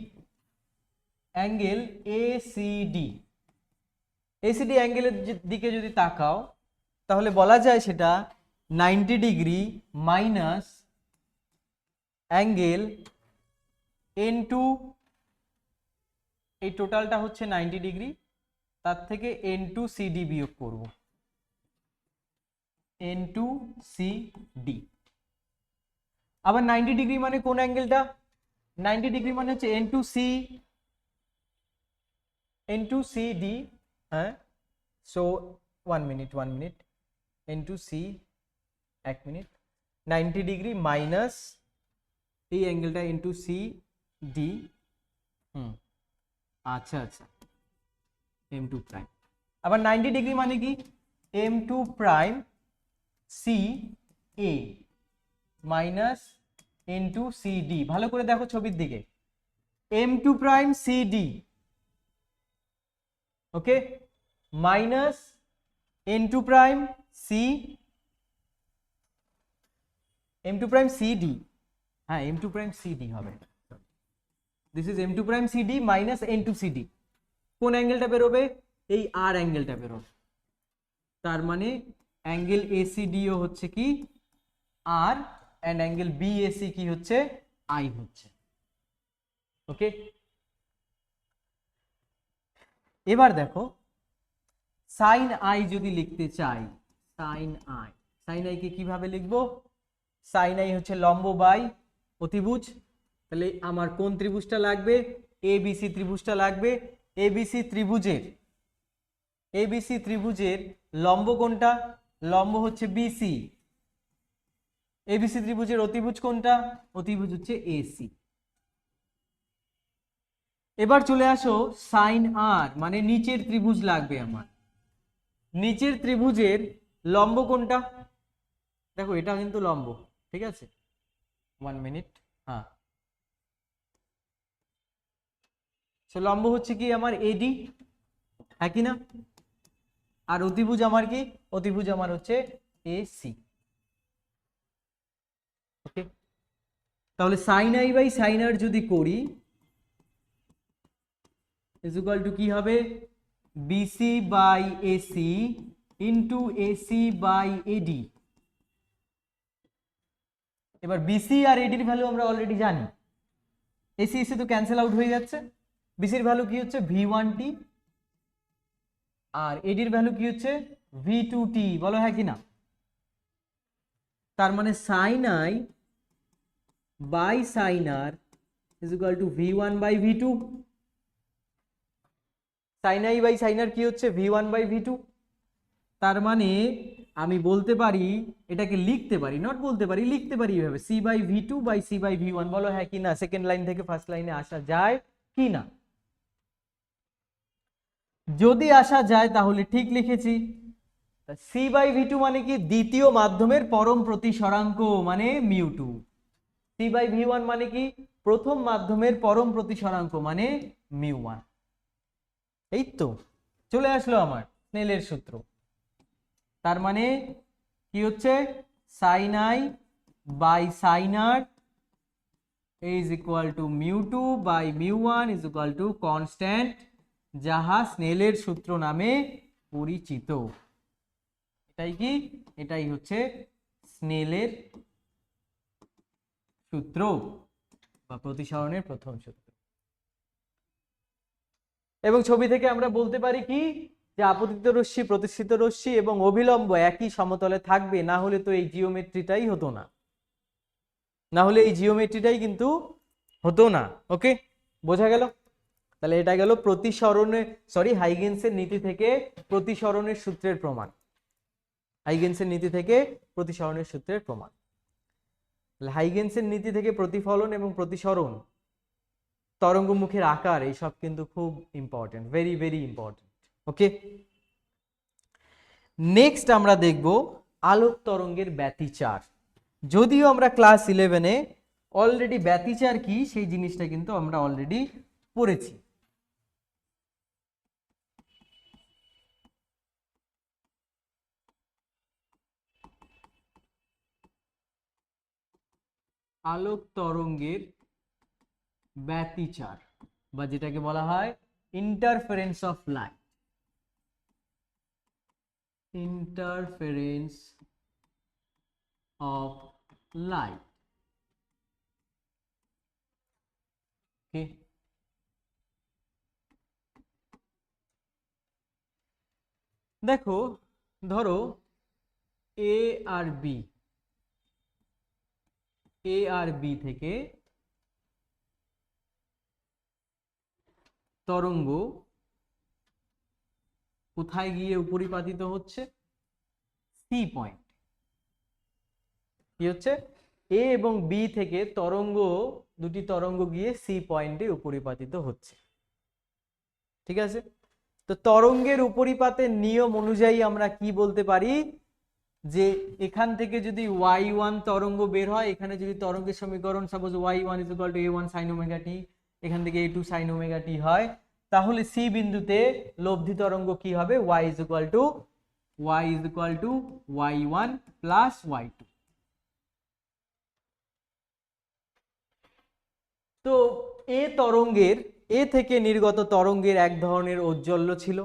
অ্যাঙ্গেল এসিডি। এসিডি অ্যাঙ্গেলের দিকে যদি তাকাও তাহলে বলা যায় সেটা 90 degree minus angle N two, এই টোটালটা হচ্ছে 90 ডিগ্রি, তার থেকে এন টু সিডি বিয়োগ করব, এন টু সিডি। আবার 90 ডিগ্রি মানে কোন অ্যাঙ্গেলটা, 90 ডিগ্রি মানে হচ্ছে N two C, N two CD, হ্যাঁ। So 1 minute, 1 minute, N two C, 1 minute, 90 degree minus এই অ্যাঙ্গেলটা এন টু সি ডি, আচ্ছা আচ্ছা, এম টু প্রাইম। আবার 90 ডিগ্রি মানে কি, M two prime C A minus N two C D. ভালো করে দেখো ছবির দিকে, M two prime C D, okay, minus N two prime C, M two prime C D, হ্যাঁ M two prime C D হবে, this is M two prime C D minus N two C D. কোন অ্যাঙ্গেলটা বেরোবে, এই আর অ্যাঙ্গেলটা বেরোবে। তার মানে অ্যাঙ্গেল এসিডিও হচ্ছে কি আর, অ্যান্ড অ্যাঙ্গেল বিএসি কি হচ্ছে, আই হচ্ছে, ওকে। এবার দেখো সাইন আই যদি লিখতে চাই, sign I, sign I K কিভাবে লিখবো, সাইন আই হচ্ছে লম্ব বাই অতিভুজ। তাহলে আমার কোন ত্রিভুজটা লাগবে, এবিসি ত্রিভুজটা লাগবে। এবিসি ত্রিভুজের, এবিসি ত্রিভুজের লম্ব কোনটা, লম্ব হচ্ছে বিসি। এবিসি ত্রিভুজের অতিভুজ কোনটা, অতিভুজ হচ্ছে এসি। এবার চলে আসো সাইন আর, মানে নিচের ত্রিভুজ লাগবে আমার। নিচের ত্রিভুজের লম্ব কোনটা, দেখো এটা কিন্তু লম্ব, ঠিক আছে, 1 মিনিট, হ্যাঁ। সো লম্ব হচ্ছে কি আমার এডি, হ্যাঁ কি না, আর অতিভুজ আমার কি, অতিভুজ আমার হচ্ছে এসি, ওকে। তাহলে সাইন আই বাই সাইন আর যদি করি ইজ ইকুয়াল টু কি হবে, BC by AC into AC by AD. এবার বিসি আর এডির ভ্যালু আমরা অলরেডি জানি, এসি এসি তো ক্যান্সেল আউট হয়ে যাচ্ছে। বিসির ভ্যালু কি হচ্ছে V1t, আর এডির ভ্যালু কি হচ্ছে V2t, বলো হ্যাঁ কি না। তার মানে sine I by sine R is equal to V1 by V2। Sine I by sine R কি হচ্ছে V1 বাই V2। তার মানে আমি বলতে পারি, এটাকে লিখতে পারি, নট বলতে পারি, লিখতে পারি এভাবে, C by V2 by C by V1, বলো হ্যাঁ কি না। সেকেন্ড লাইন থেকে ফার্স্ট লাইনে আসা যায় কি না, যদি আসা যায় তাহলে ঠিক লিখেছি। সি বাই V2 মানে কি, দ্বিতীয় মাধ্যমের পরম প্রতিসরাঙ্ক মানে মিউ2। সি বাই V1 মানে কি, প্রথম মাধ্যমের পরম প্রতিসরাঙ্ক মানে মিউ1। এই তো চলে আসলো আমার স্নেলের সূত্র। তার মানে কি হচ্ছে, sine I by sine R is equal to মিউ2 বাই মিউ1 ইজ ইকুয়াল টু কনস্ট্যান্ট, যাহা স্নেলের সূত্র নামে পরিচিত। এটাই কি, এটাই হচ্ছে স্নেলের সূত্র বা প্রতিসরণের প্রথম সূত্র। এবং ছবি থেকে আমরা বলতে পারি কি, যে আপতিত রশ্মি, প্রতিষ্ঠিত রশ্মি এবং অভিলম্ব একই সমতলে থাকবে, না হলে তো এই জিওমেট্রিটাই হতো না, না হলে এই জিওমেট্রিটাই কিন্তু হতো না, ওকে, বোঝা গেল। তাহলে এটা গেল প্রতিসরণের, সরি হাইগেন্সের নীতি থেকে প্রতিসরণের সূত্রের প্রমাণ, হাইগেন্সের নীতি থেকে প্রতিসরণের সূত্রের প্রমাণ। হাইগেন্সের নীতি থেকে প্রতিফলন এবং প্রতিসরণ, তরঙ্গমুখের আকার, এইসব কিন্তু খুব ইম্পর্টেন্ট, ভেরি ভেরি ইম্পর্টেন্ট, ওকে। নেক্সট আমরা দেখব আলোক তরঙ্গের ব্যতিচার। যদিও আমরা ক্লাস 11-এ অলরেডি ব্যতিচার কি সেই জিনিসটা কিন্তু আমরা অলরেডি পড়েছি। আলোক তরঙ্গের ব্যতিচার বা যেটাকে বলা হয় interference of light, interference of light. Okay, দেখো ধরো এ আর বি, এ আর বি থেকে তরঙ্গ কোথায় গিয়ে উপরিপাতিত হচ্ছে? C point. কি হচ্ছে? এ এবং বি থেকে তরঙ্গ, দুটি তরঙ্গ গিয়ে সি পয়েন্টে উপরিপাতিত হচ্ছে। ঠিক আছে, তো তরঙ্গের উপরিপাতের নিয়ম অনুযায়ী আমরা কি বলতে পারি যে এখান থেকে যদি y1 তরঙ্গ বের হয়, এখানে যদি তরঙ্গের সমীকরণ suppose y1 = a1 sin omega টি, এখান থেকে a2 sin ওমেগা টি হয়, তাহলে সি বিন্দুতে লব্ধি তরঙ্গ কি হবে? y = y1 plus y2। তো এ তরঙ্গের, এ থেকে নির্গত তরঙ্গের এক ধরনের ঔজ্জ্বল্য ছিল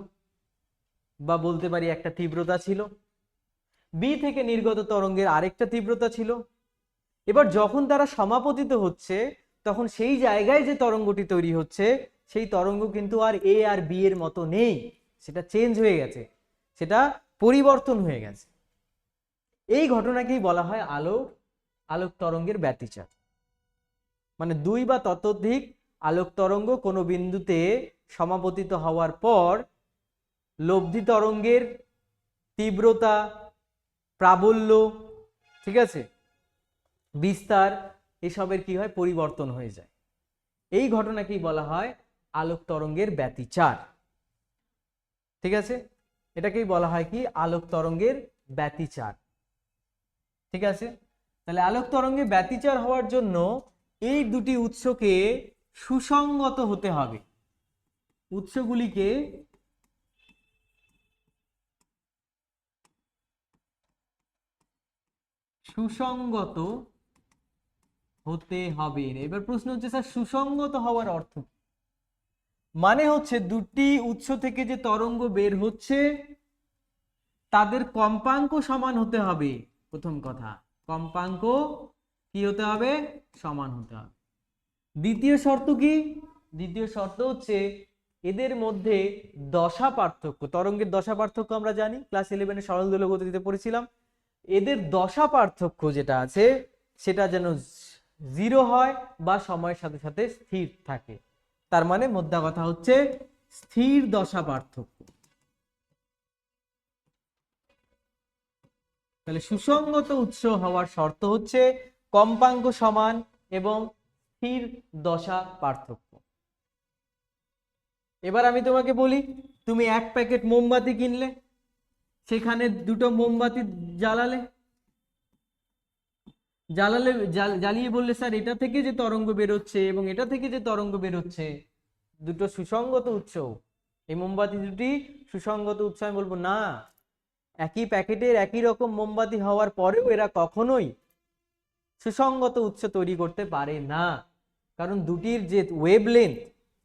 বা বলতে পারি একটা তীব্রতা ছিল, বি থেকে নির্গত তরঙ্গের আরেকটা তীব্রতা ছিল। এবার যখন তারা সমাপতিত হচ্ছে তখন সেই জায়গায় যে তরঙ্গটি তৈরি হচ্ছে সেই তরঙ্গ কিন্তু আর এ আর বি এর মতো নেই, সেটা চেঞ্জ হয়ে গেছে, সেটা পরিবর্তন হয়ে গেছে। এই ঘটনাকেই বলা হয় আলোক তরঙ্গের ব্যতিচার। মানে দুই বা ততোধিক আলোক তরঙ্গ কোনো বিন্দুতে সমাপতিত হওয়ার পর লব্ধি তরঙ্গের তীব্রতা, প্রাবল্য, ঠিক আছে, বিস্তার, এসবের কি হয়? পরিবর্তন হয়ে যায়। এই ঘটনাকেই বলা হয় আলোক তরঙ্গের ব্যতিচার। ঠিক আছে, এটাকেই বলা হয় কি? আলোক তরঙ্গের ব্যতিচার। ঠিক আছে, তাহলে আলোক তরঙ্গের ব্যতিচার হওয়ার জন্য এই দুটি উৎসকে সুসংগত হতে হবে। উৎসগুলিকে সুসংগত হতে হবে। এবার প্রশ্ন হচ্ছে স্যার সুসংগত হওয়ার অর্থ কি? মানে হচ্ছে দুটি উৎস থেকে যে তরঙ্গ বের হচ্ছে তাদের কম্পাঙ্ক সমান হতে হবে। প্রথম কথা, কম্পাঙ্ক কি হতে হবে? সমান হতে হবে। দ্বিতীয় শর্ত কি? দ্বিতীয় শর্ত হচ্ছে এদের মধ্যে দশা পার্থক্য, তরঙ্গের দশা পার্থক্য আমরা জানি, ক্লাস 11-এ সরল দোলক গতিতে পড়েছিলাম। এদের দশা পার্থক্য যেটা আছে সেটা যেন 0 হয় বা সময়ের সাথে সাথে স্থির থাকে। তার মানে মোদ্দা কথা হচ্ছে স্থির দশা পার্থক্য। তাহলে সুসংগত উৎস হওয়ার শর্ত হচ্ছে কম্পাঙ্ক সমান এবং স্থির দশা পার্থক্য। এবার আমি তোমাকে বলি, তুমি এক প্যাকেট মোমবাতি কিনলে, সেখানে দুটো মোমবাতি জ্বালালে, জ্বালিয়ে বললে স্যার এটা থেকে যে তরঙ্গ বেরোচ্ছে এবং এটা থেকে যে তরঙ্গ বেরোচ্ছে দুটো সুসংগত উৎস, এই মোমবাতি দুটি সুসংগত উৎস। আমি বলবো না, একই প্যাকেটের একই রকম মোমবাতি হওয়ার পরেও এরা কখনোই সুসংগত উৎস তৈরি করতে পারে না, কারণ দুটির যে ওয়েভলেন্থ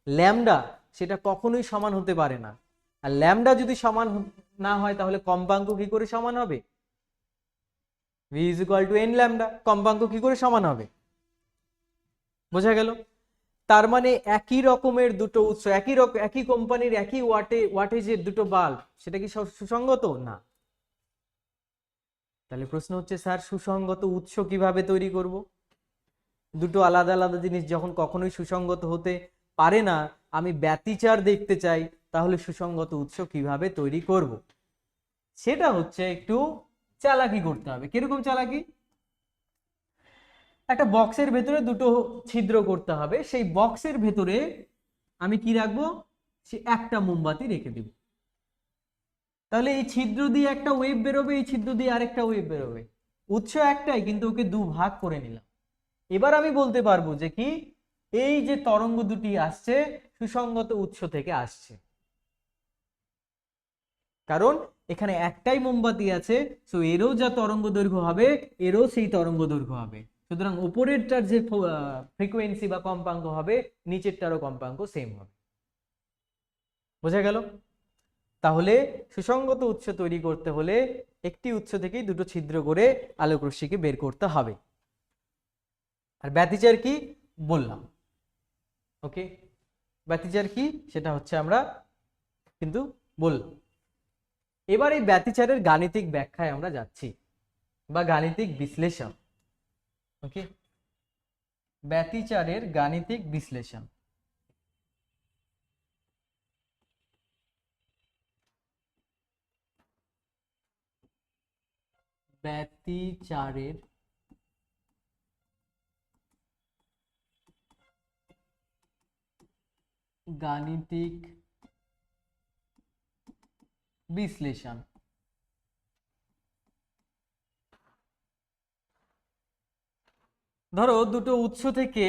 ল্যামডা সেটা কখনোই সমান হতে পারে না। আর ল্যামডা যদি সমান না হয় তাহলে কম্পাঙ্ক কি করে সমান হবে? v = n ল্যামডা, কম্পাঙ্ক কি করে সমান হবে? বোঝা গেল? তার মানে একই রকমের দুটো উৎস, একই কোম্পানির একই ওয়াটেজের দুটো বাল্ব, সেটা কি সুসংগত? না। তাহলে প্রশ্ন হচ্ছে স্যার সুসংগত উৎস কিভাবে তৈরি করব? দুটো আলাদা আলাদা জিনিস যখন কখনোই সুসংগত হতে পারে না, আমি ব্যতিচার দেখতে চাই, তাহলে সুসংগত উৎস কিভাবে তৈরি করব? সেটা হচ্ছে একটু চালাকি করতে হবে। কিরকম চালাকি? একটা বক্সের ভেতরে দুটো ছিদ্র করতে হবে, সেই বক্সের ভেতরে আমি কি রাখবো? সে একটা মোমবাতি রেখে দিব। তাহলে এই ছিদ্র দিয়ে একটা ওয়েভ বেরোবে, এই ছিদ্র দিয়ে আরেকটা ওয়েভ বেরোবে, উৎস একটাই কিন্তু ওকে দুভাগ করে নিলাম। এবার আমি বলতে পারবো যে কি এই যে তরঙ্গ দুটি আসছে সুসংগত উৎস থেকে আসছে, কারণ এখানে একটাই মোমবাতি আছে, সো এরও যা তরঙ্গ দৈর্ঘ্য হবে এরও সেই তরঙ্গ দৈর্ঘ্য হবে। সুতরাং উপরেরটার যে ফ্রিকোয়েন্সি বা কম্পাঙ্ক হবে নিচেরটারও কম্পাঙ্ক সেম হবে। বোঝা গেল? তাহলে সুসংগত উৎস তৈরি করতে হলে একটি উৎস থেকেই দুটো ছিদ্র করে আলোক রশ্মিকে বের করতে হবে। আর ব্যতিচার কি বললাম। ওকে, ব্যতিচার কি সেটা হচ্ছে আমরা কিন্তু বললাম। এবার এই ব্যতিচারের গাণিতিক ব্যাখ্যায় আমরা যাচ্ছি বা গাণিতিক বিশ্লেষণ। ওকে, ব্যতিচারের গাণিতিক বিশ্লেষণ। ব্যতিচারের গাণিতিক বিশ্লেষণ। ধরো দুটো উৎস থেকে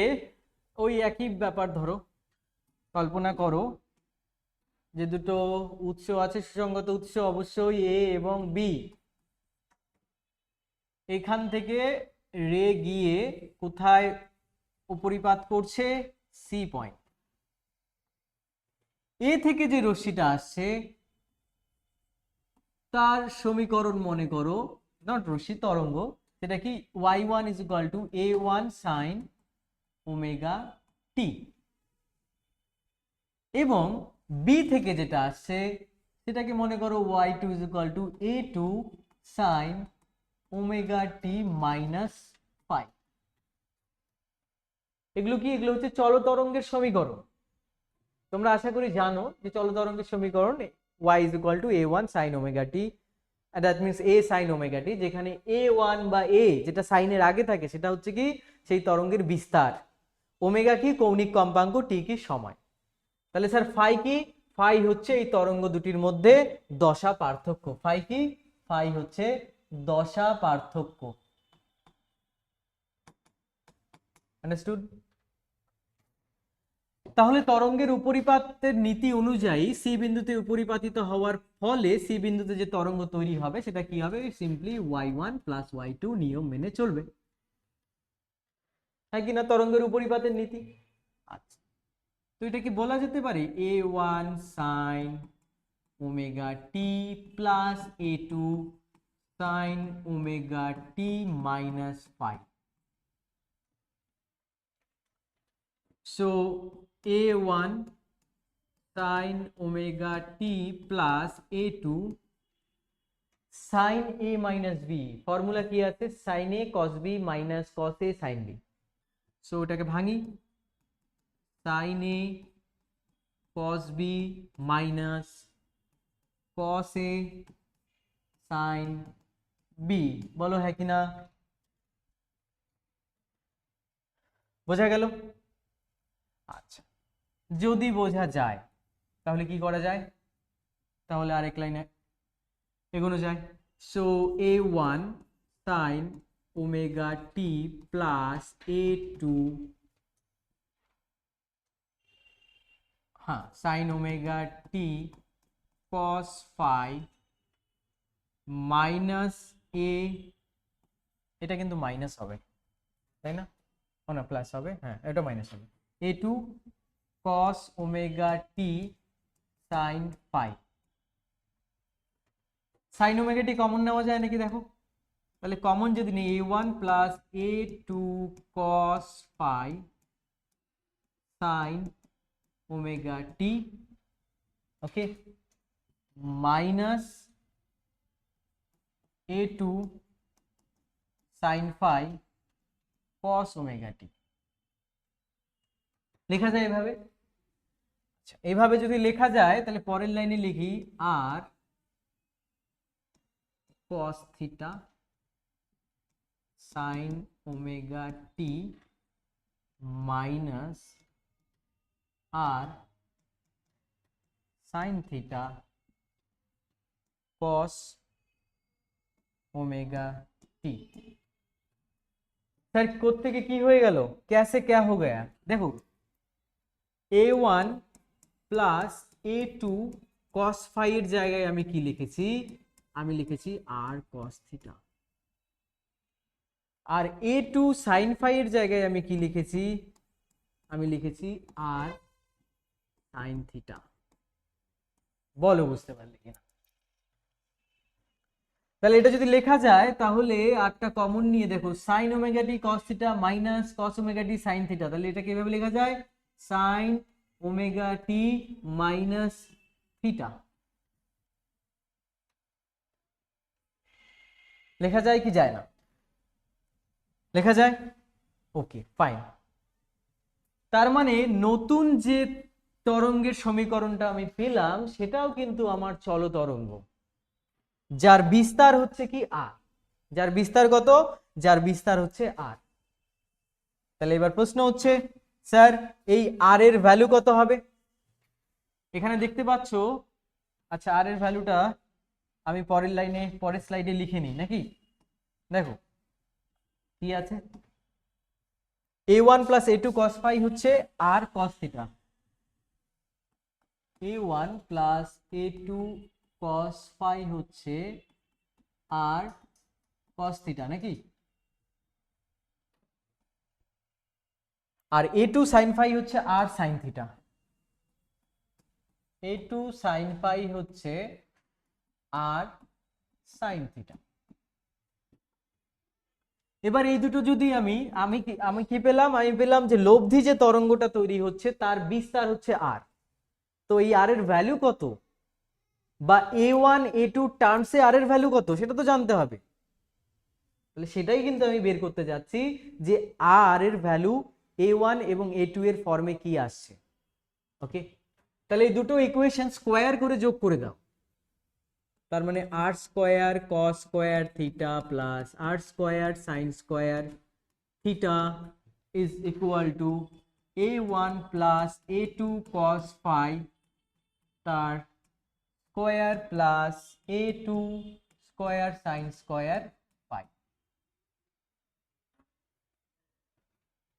ওই একই ব্যাপার, ধরো কল্পনা করো যে দুটো উৎস আছে, সুসংগত উৎস অবশ্যই এ এবং বি। এখান থেকে রে গিয়ে কোথায় উপরিপাত করছে? C point. এ থেকে যে রশ্মিটা আসছে তার সমীকরণ মনে করো, নট রশ্মি, তরঙ্গ, সেটা কি y1 = a1 sin ওমেগা টি। এবং বি থেকে যেটা আসছে সেটাকে মনে করো y2 = a2 sin omega T minus 5। এগুলো কি? এগুলো হচ্ছে চলতরঙ্গের সমীকরণ। তোমরা আশা করি জানো যে চলতরঙ্গের সমীকরণ y = a1 sin omega T, that means a sin omega T, যেখানে a1 বা a যেটা সাইনের আগে থাকে সেটা হচ্ছে কি সেই তরঙ্গের বিস্তার, ওমেগা কি কৌণিক কম্পাঙ্ক, টি কি সময়। তাহলে স্যার ফাই কি? ফাই হচ্ছে এই তরঙ্গ দুটির মধ্যে দশা পার্থক্য। ফাই কি? ফাই হচ্ছে দশা পার্থক্য। আন্ডারস্টুড? তাহলে তরঙ্গের উপরিপাতের নীতি অনুযায়ী সি বিন্দুতে উপরিপাতিত হওয়ার ফলে সি বিন্দুতে যে তরঙ্গ তৈরি হবে সেটা কি হবে? সিম্পলি y1 + y2 নিয়ম মেনে চলবে, হ্যাঁ কিনা? তরঙ্গের উপরিপাতের নীতি। আচ্ছা, তো এটা কি বলা যেতে পারে a1 sin omega T plus a2 sin omega T minus 5? So a1 sin omega T plus a2 sin a minus b, formula কি আছে? sin a cos b minus cos a sin b। So ওটাকে ভাঙি, sin a cos b minus cos a sin b। বলো হ্যাঁ কিনা? বোঝা গেল? আচ্ছা, যদি বোঝা যায় তাহলে কি করা যায়? তাহলে আরেক লাইনে এগোনো যায়। সো a1 sin ওমেগা টি প্লাস a2, হ্যাঁ, sin omega T cos phi minus a, এটা কিন্তু মাইনাস হবে তাই না? ও না, প্লাস হবে, হ্যাঁ এটা মাইনাস হবে, a2 cos omega T sin phi। sin omega T common নেওয়া যায় নাকি দেখো? তাহলে কমন যদি নেই a1 plus a2 cos phi sin omega T, okay, minus a2 sin phi cos omega T. লেখা যায় এভাবে? আচ্ছা, এইভাবে যদি লেখা যায় তাহলে পরের লাইনে লিখি আর cos theta sin omega T minus আর sin theta cos omega T. Sir কোত্থেকে কি হয়ে গেল? कैसे क्या हो गया? দেখো a1 plus a2 cos phi এর জায়গায় আমি কি লিখেছি? আমি লিখেছি r cos থিটা। আর এ টু সাইন ফাই এর জায়গায় আমি কি লিখেছি, আমি লিখেছি আর সাইন থিটা। বলো বুঝতে পারলে কিনা? তাহলে এটা যদি লেখা যায় তাহলে আরটা কমন নিয়ে দেখো, sine omega T cos theta minus cos omega T sine theta, তাহলে এটা কিভাবে লেখা যায়, sine omega T minus theta. লেখা যায় কি যায় না? লেখা যায়। Okay fine. তার মানে নতুন যে তরঙ্গের সমীকরণটা আমি পেলাম সেটাও কিন্তু আমার চল তরঙ্গ, যার বিস্তার হচ্ছে কি আর। যার বিস্তার কত? যার বিস্তার হচ্ছে আর। তাহলে এবার প্রশ্ন হচ্ছে স্যার এই আর এর ভ্যালু কত হবে? এখানে দেখতে পাচ্ছ, আচ্ছা আর এর ভ্যালুটা আমি পরের লাইনে পরের স্লাইডে লিখে নিই নাকি? দেখো কি আছে, a1 plus a2 cos phi হচ্ছে আর cos theta, a1 plus a2 cos phi হচ্ছে আর cos থিটা নাকি? আর a2 sin phi হচ্ছে আর sin theta, a2 sin phi হচ্ছে আর sin থিটা। এবার এই দুটো যদি আমি কি পেলাম, আমি পেলাম যে লব্ধি যে তরঙ্গটা তৈরি হচ্ছে তার বিস্তার হচ্ছে আর। তো এই আর এর ভ্যালু কত, বা a1 a2 টার্মসে আর এর ভ্যালু কত সেটা তো জানতে হবে। তাহলে সেটাই কিন্তু আমি বের করতে যাচ্ছি যে আর এর ভ্যালু a1 এবং a2 এর ফর্মে কি আসছে। ওকে, তাহলে এই দুটো ইকুয়েশন স্কোয়ার করে যোগ করে দাও। তার মানে R square cos square theta plus R square sine square theta is equal to a1 plus a2 cos phi তার square plus a2 square sine square phi।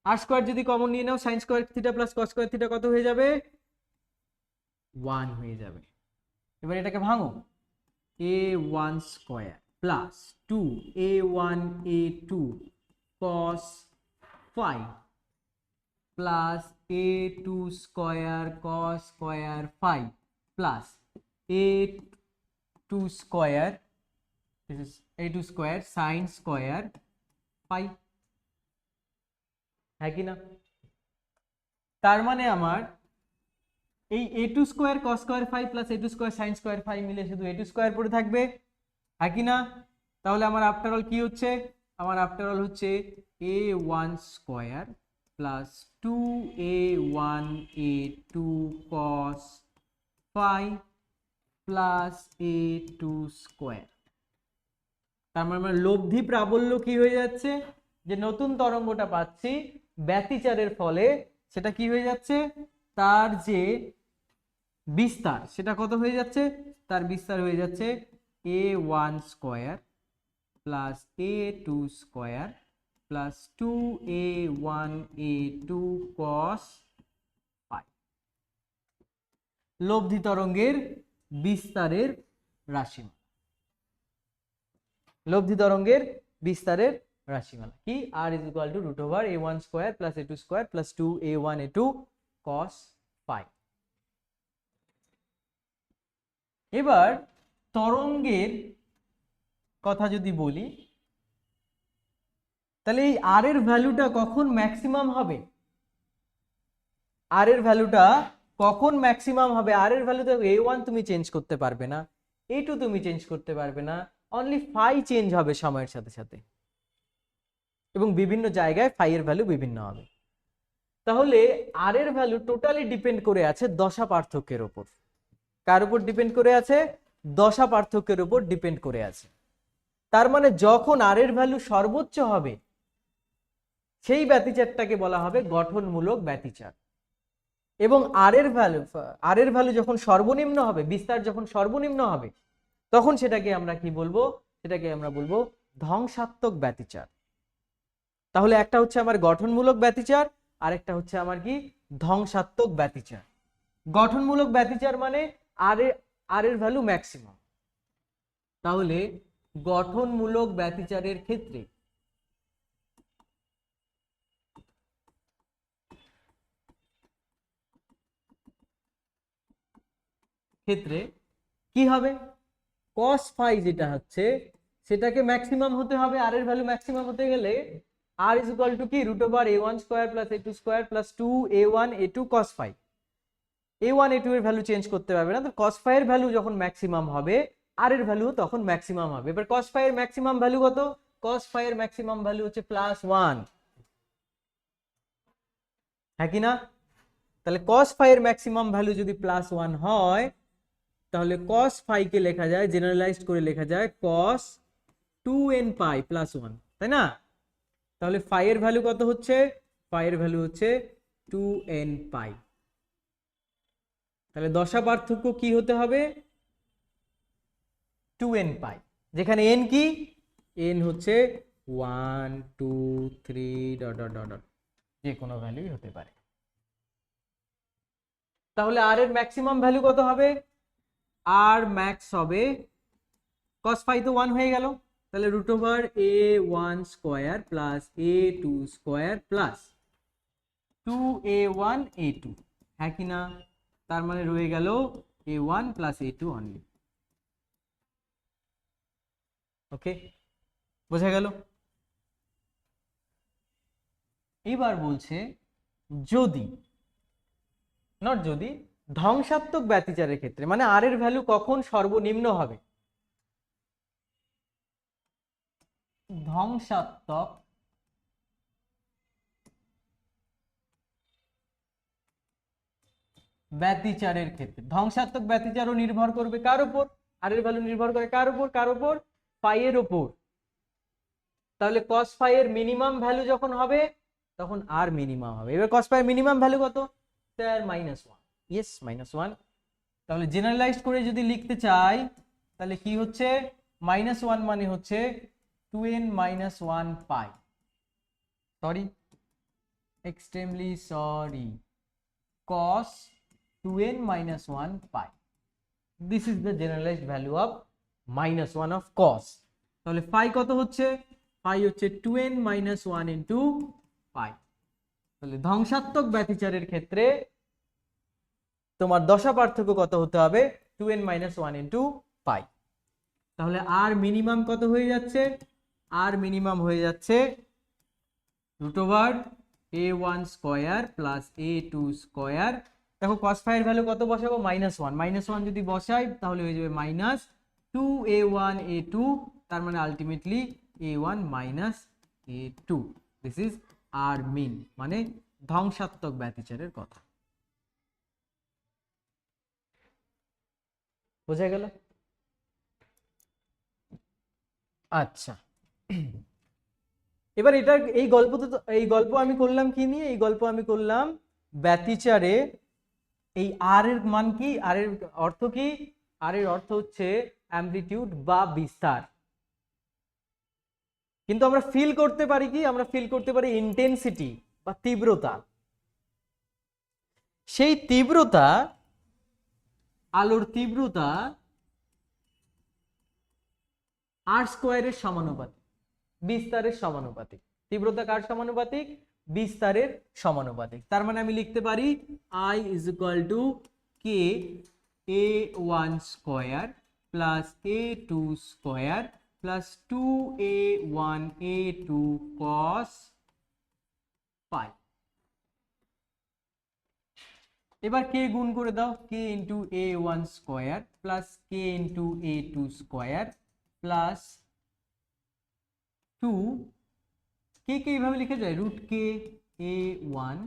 R square যদি কমন নিয়ে নাও, sine square theta plus cos square theta কত হয়ে যাবে, 1 হয়ে যাবে। এবার এটাকে ভাঙো, a1 square plus 2 a1 a2 cos phi plus a2 square cos square phi plus a2 square, this is a2 square sin square phi, হ্যাঁ কি না? তার মানে আমার এই a2 square cos square phi plus a2 square sin square phi মিলে শুধু a2 স্কোয়ার পড়ে থাকবে, হ্যাঁ কি না? তাহলে আমার আফটার অল কি হচ্ছে, আমার আফটার অল হচ্ছে a1 square plus 2a1 a2 cos phi plus a2 square. তার মানে আমার লব্ধি প্রাবল্য কি হয়ে যাচ্ছে, যে নতুন তরঙ্গটা পাচ্ছি ব্যতিচারের ফলে সেটা কি হয়ে যাচ্ছে, তার যে বিস্তার সেটা কত হয়ে যাচ্ছে, তার বিস্তার হয়ে যাচ্ছে a1 square plus a2 square plus 2a1 a2 cos phi। লব্ধি তরঙ্গের বিস্তারের রাশিমালা, লব্ধি তরঙ্গের বিস্তারের রাশিমালা কি, r is equal to root over a1 square plus a2 square plus 2a1 a2 cos phi। এবার তরঙ্গের কথা যদি বলি, তাহলে এই আর এর ভ্যালুটা কখন ম্যাক্সিমাম হবে, আর এর ভ্যালুটা কখন ম্যাক্সিমাম হবে, আর এর ভ্যালু তো a1 তুমি চেঞ্জ করতে পারবে না, a2 তুমি চেঞ্জ করতে পারবে না, অনলি phi চেঞ্জ হবে সময়ের সাথে সাথে, এবং বিভিন্ন জায়গায় phi এর ভ্যালু বিভিন্ন হবে। তাহলে আর এর ভ্যালু টোটালি ডিপেন্ড করে আছে দশা পার্থক্যের উপর। কার উপর ডিপেন্ড করে আছে, দশা পার্থক্যের উপর ডিপেন্ড করে আছে। তার মানে যখন আর এর ভ্যালু সর্বোচ্চ হবে সেই ব্যতিচারটাকে বলা হবে গঠনমূলক ব্যতিচার, এবং আর এর ভ্যালু যখন সর্বনিম্ন হবে, বিস্তার যখন সর্বনিম্ন হবে, তখন সেটাকে আমরা কি বলবো, সেটাকে আমরা বলবো ধ্বংসাত্মক ব্যতিচার। তাহলে একটা হচ্ছে আমার গঠনমূলক ব্যতিচার, আরেকটা হচ্ছে আমার কি ধ্বংসাত্মক ব্যতিচার। গঠনমূলক ব্যতিচার মানে আর এর ভ্যালু ম্যাক্সিমাম। তাহলে গঠনমূলক ব্যতিচারের ক্ষেত্রে ক্ষেত্রে কি হবে, cos phi যেটা হচ্ছে সেটাকে ম্যাক্সিমাম হতে হবে, আর এর ভ্যালু ম্যাক্সিমাম হতে গেলে r ইজ ইকুয়াল টু কি √ a1 square plus a2 square plus 2a1 a2 cos phi। a1 a2 এর ভ্যালু চেঞ্জ করতে পারবে না, তো cos phi এর ভ্যালু যখন ম্যাক্সিমাম হবে r এর ভ্যালু তখন ম্যাক্সিমাম হবে। এবার cos phi এর ম্যাক্সিমাম ভ্যালু কত, cos phi এর ম্যাক্সিমাম ভ্যালু হচ্ছে +1, হ্যাঁ কি না? তাহলে cos phi এর ম্যাক্সিমাম ভ্যালু যদি +1 হয় তাহলে cos phi কে লেখা যায়, জেনারেলাইজড করে লেখা যায় cos 2n pi +1, তাই না? তাহলে phi এর ভ্যালু কত হচ্ছে, phi এর ভ্যালু হচ্ছে 2n pi। তাহলে দশা পার্থক্য কি হতে হবে, 2n pi, যেখানে n কি, n হচ্ছে 1 2 3 ডট ডট ডট, যে কোনো ভ্যালুই হতে পারে। তাহলে r এর ম্যাক্সিমাম ভ্যালু কত হবে, r ম্যাক্স হবে, cos phi তো 1 হয়ে গেল, তাহলে √a1 square plus a2 square plus 2a1 a2, হ্যাঁ কি না? তার মানে রয়ে গেল a1 প্লাস a2 অনলি। ওকে, বোঝা গেল? এবার বলছে যদি, নট যদি, ধ্বংসাত্মক ব্যতিচারের ক্ষেত্রে, মানে আর এর ভ্যালু কখন সর্বনিম্ন হবে, ধ্বংসাত্মক ব্যতিচারের ক্ষেত্রে, ধ্বংসাত্মক ব্যতিচারও নির্ভর করবে কার উপর, আর এর ভ্যালু নির্ভর করে কার উপর, কার উপর, পাই এর উপর। তাহলে cos phi এর মিনিমাম ভ্যালু যখন হবে তখন আর মিনিমাম হবে। এবার cos phi এর মিনিমাম ভ্যালু কত, স্যার -1, ইয়েস -1। তাহলে জেনারেলাইজড করে যদি লিখতে চাই তাহলে কি হচ্ছে, -1 মানে হচ্ছে 2n - 1 pi, sorry extremely sorry, cos 2n - 1 pi, this is the generalized value of -1 of cos। তাহলে phi কত হচ্ছে, phi হচ্ছে 2n - 1 into pi। তাহলে ধ্বংসাত্মক ব্যতিচারের ক্ষেত্রে তোমার দশা পার্থক্য কত হতে হবে, 2n - 1 into pi। তাহলে আর মিনিমাম কত হয়ে যাচ্ছে, আর মিনিমাম হয়ে যাচ্ছে √a1 square plus a2 square. দেখো cos phi এর ভ্যালু কত বসাবো, -1, -1 যদি বসাই তাহলে হয়ে যাবে -2a1 a2, তার মানে ultimately a1 a2। This is R min, মানে ধ্বংসাত্মক ব্যতিচারের কথা। বোঝা গেল? আচ্ছা, এবার এটা, এই গল্প আমি করলাম কি নিয়ে, এই গল্প আমি করলাম ব্যতিচারে এই আর এর মান কি, আর এর অর্থ কি, আর এর অর্থ হচ্ছে অ্যামপ্লিটিউড বা বিস্তার। কিন্তু আমরা ফিল করতে পারি কি, আমরা ফিল করতে পারি ইন্টেন্সিটি বা তীব্রতা। সেই তীব্রতা, আলোর তীব্রতা আর স্কোয়ারের সমানুপাতিক, বিস্তারের সমানুপাতিক। তীব্রতা কার সমানুপাতিক, বিস্তারের সমানুপাতিক। তার মানে আমি লিখতে পারি I is equal to k a1 square plus a2 square plus 2a1 a2 cos phi। এবার কে গুণ করে দাও, k into a1 square plus k into a2 square plus 2, কে কে এইভাবে লিখে যায় √k a1,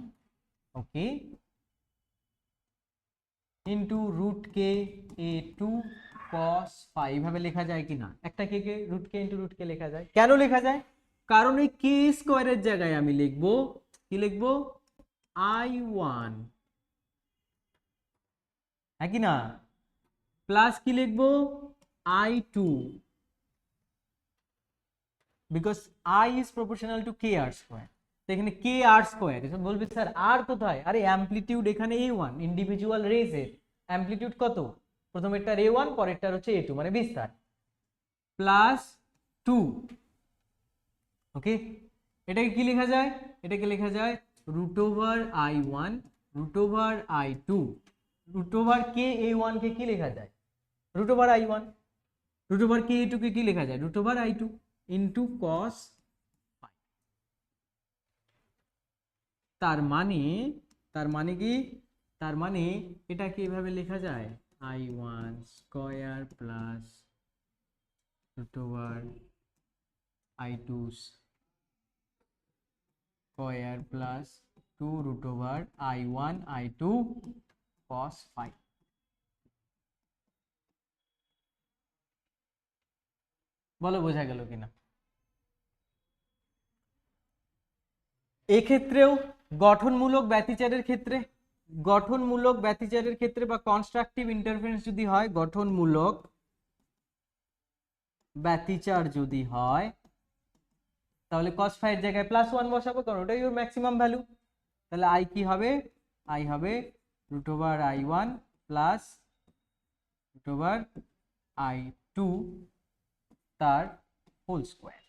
ওকে, into √k a2 cos phi, এইভাবে লেখা যায় কি না, একটা কে কে √k ইন্টু √k লেখা যায়। কেন লেখা যায়, কারণ এই k স্কয়ারের জায়গায় আমি লিখবো কি, লিখবো i1, হ্যাঁ কি না, প্লাস কি লিখবো i2, because i is proportional to k r square। তো এখানে k r স্কয়ার, এসব বলবে স্যার আর কোথায়, আরে অ্যামপ্লিটিউড এখানে a1, ইন্ডিভিজুয়াল রেজের অ্যামপ্লিটিউড কত, প্রথমেরটার a1 পরেরটার হচ্ছে a2, মানে বিস্তার, প্লাস 2, ওকে। এটাকে কি লেখা যায়, এটাকে লেখা যায় √i1 √i2 root over K A one কে কি লেখা যায়, root over I one. Root over K A two কে কি লেখা যায়, root over I two into cos. তার মানে কি, তার মানে এটাকে এভাবে লেখা যায় I one square plus root over I two square plus 2 root over I one I two cos 5। বলো বোঝা গেল কিনা। এক্ষেত্রেও গঠনমূলক ব্যতিচারের ক্ষেত্রে, গঠনমূলক ব্যতিচারের ক্ষেত্রে বা কনস্ট্রাকটিভ ইন্টারফারেন্স যদি হয়, গঠনমূলক ব্যতিচার যদি হয়, তাহলে cos ফাই এর জায়গায় +1 বসাবো, কারণ ওটাই ওর ম্যাক্সিমাম ভ্যালু। তাহলে আই কি হবে, আই হবে root over I one plus root over I two তার whole square,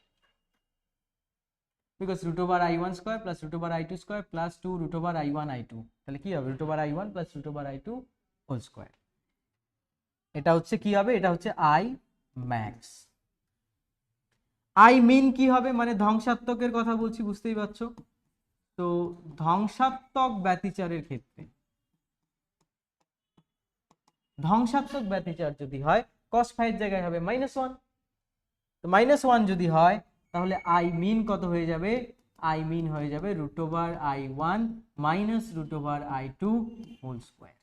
because root over I one square plus root over I two square plus 2 root over I one I two, তাহলে কি হবে root over I one plus root over I two whole square. এটা হচ্ছে কি হবে, এটা হচ্ছে আই ম্যাক্স। আই মিন কি হবে, মানে ধ্বংসাত্মকের কথা বলছি, বুঝতেই পারছো। তো ধ্বংসাত্মক ব্যতিচারের ক্ষেত্রে, ধ্বংসাত্মক ব্যতিচার যদি হয় cos ফাই এর জায়গায় হবে -1। তো -1 যদি হয় তাহলে আই মিন কত হয়ে যাবে, আই মিন হয়ে যাবে root over I one minus root over I two whole square.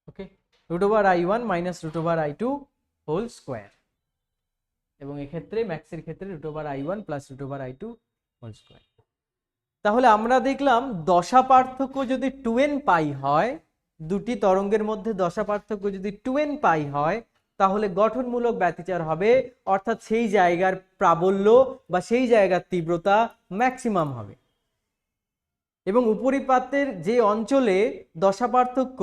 Okay, root over I one minus root over I two whole square, এবং এক্ষেত্রে ম্যাক্সের ক্ষেত্রে root over I one plus root over I two whole square. তাহলে আমরা দেখলাম দশা পার্থক্য যদি 2n পাই হয়, দুটি তরঙ্গের মধ্যে দশা পার্থক্য যদি 2n পাই হয়, তাহলে গঠনমূলক ব্যতিচার হবে, অর্থাৎ সেই জায়গার প্রাবল্য বা সেই জায়গার তীব্রতা ম্যাক্সিমাম হবে, এবং উপরিপাতের যে অঞ্চলে দশা পার্থক্য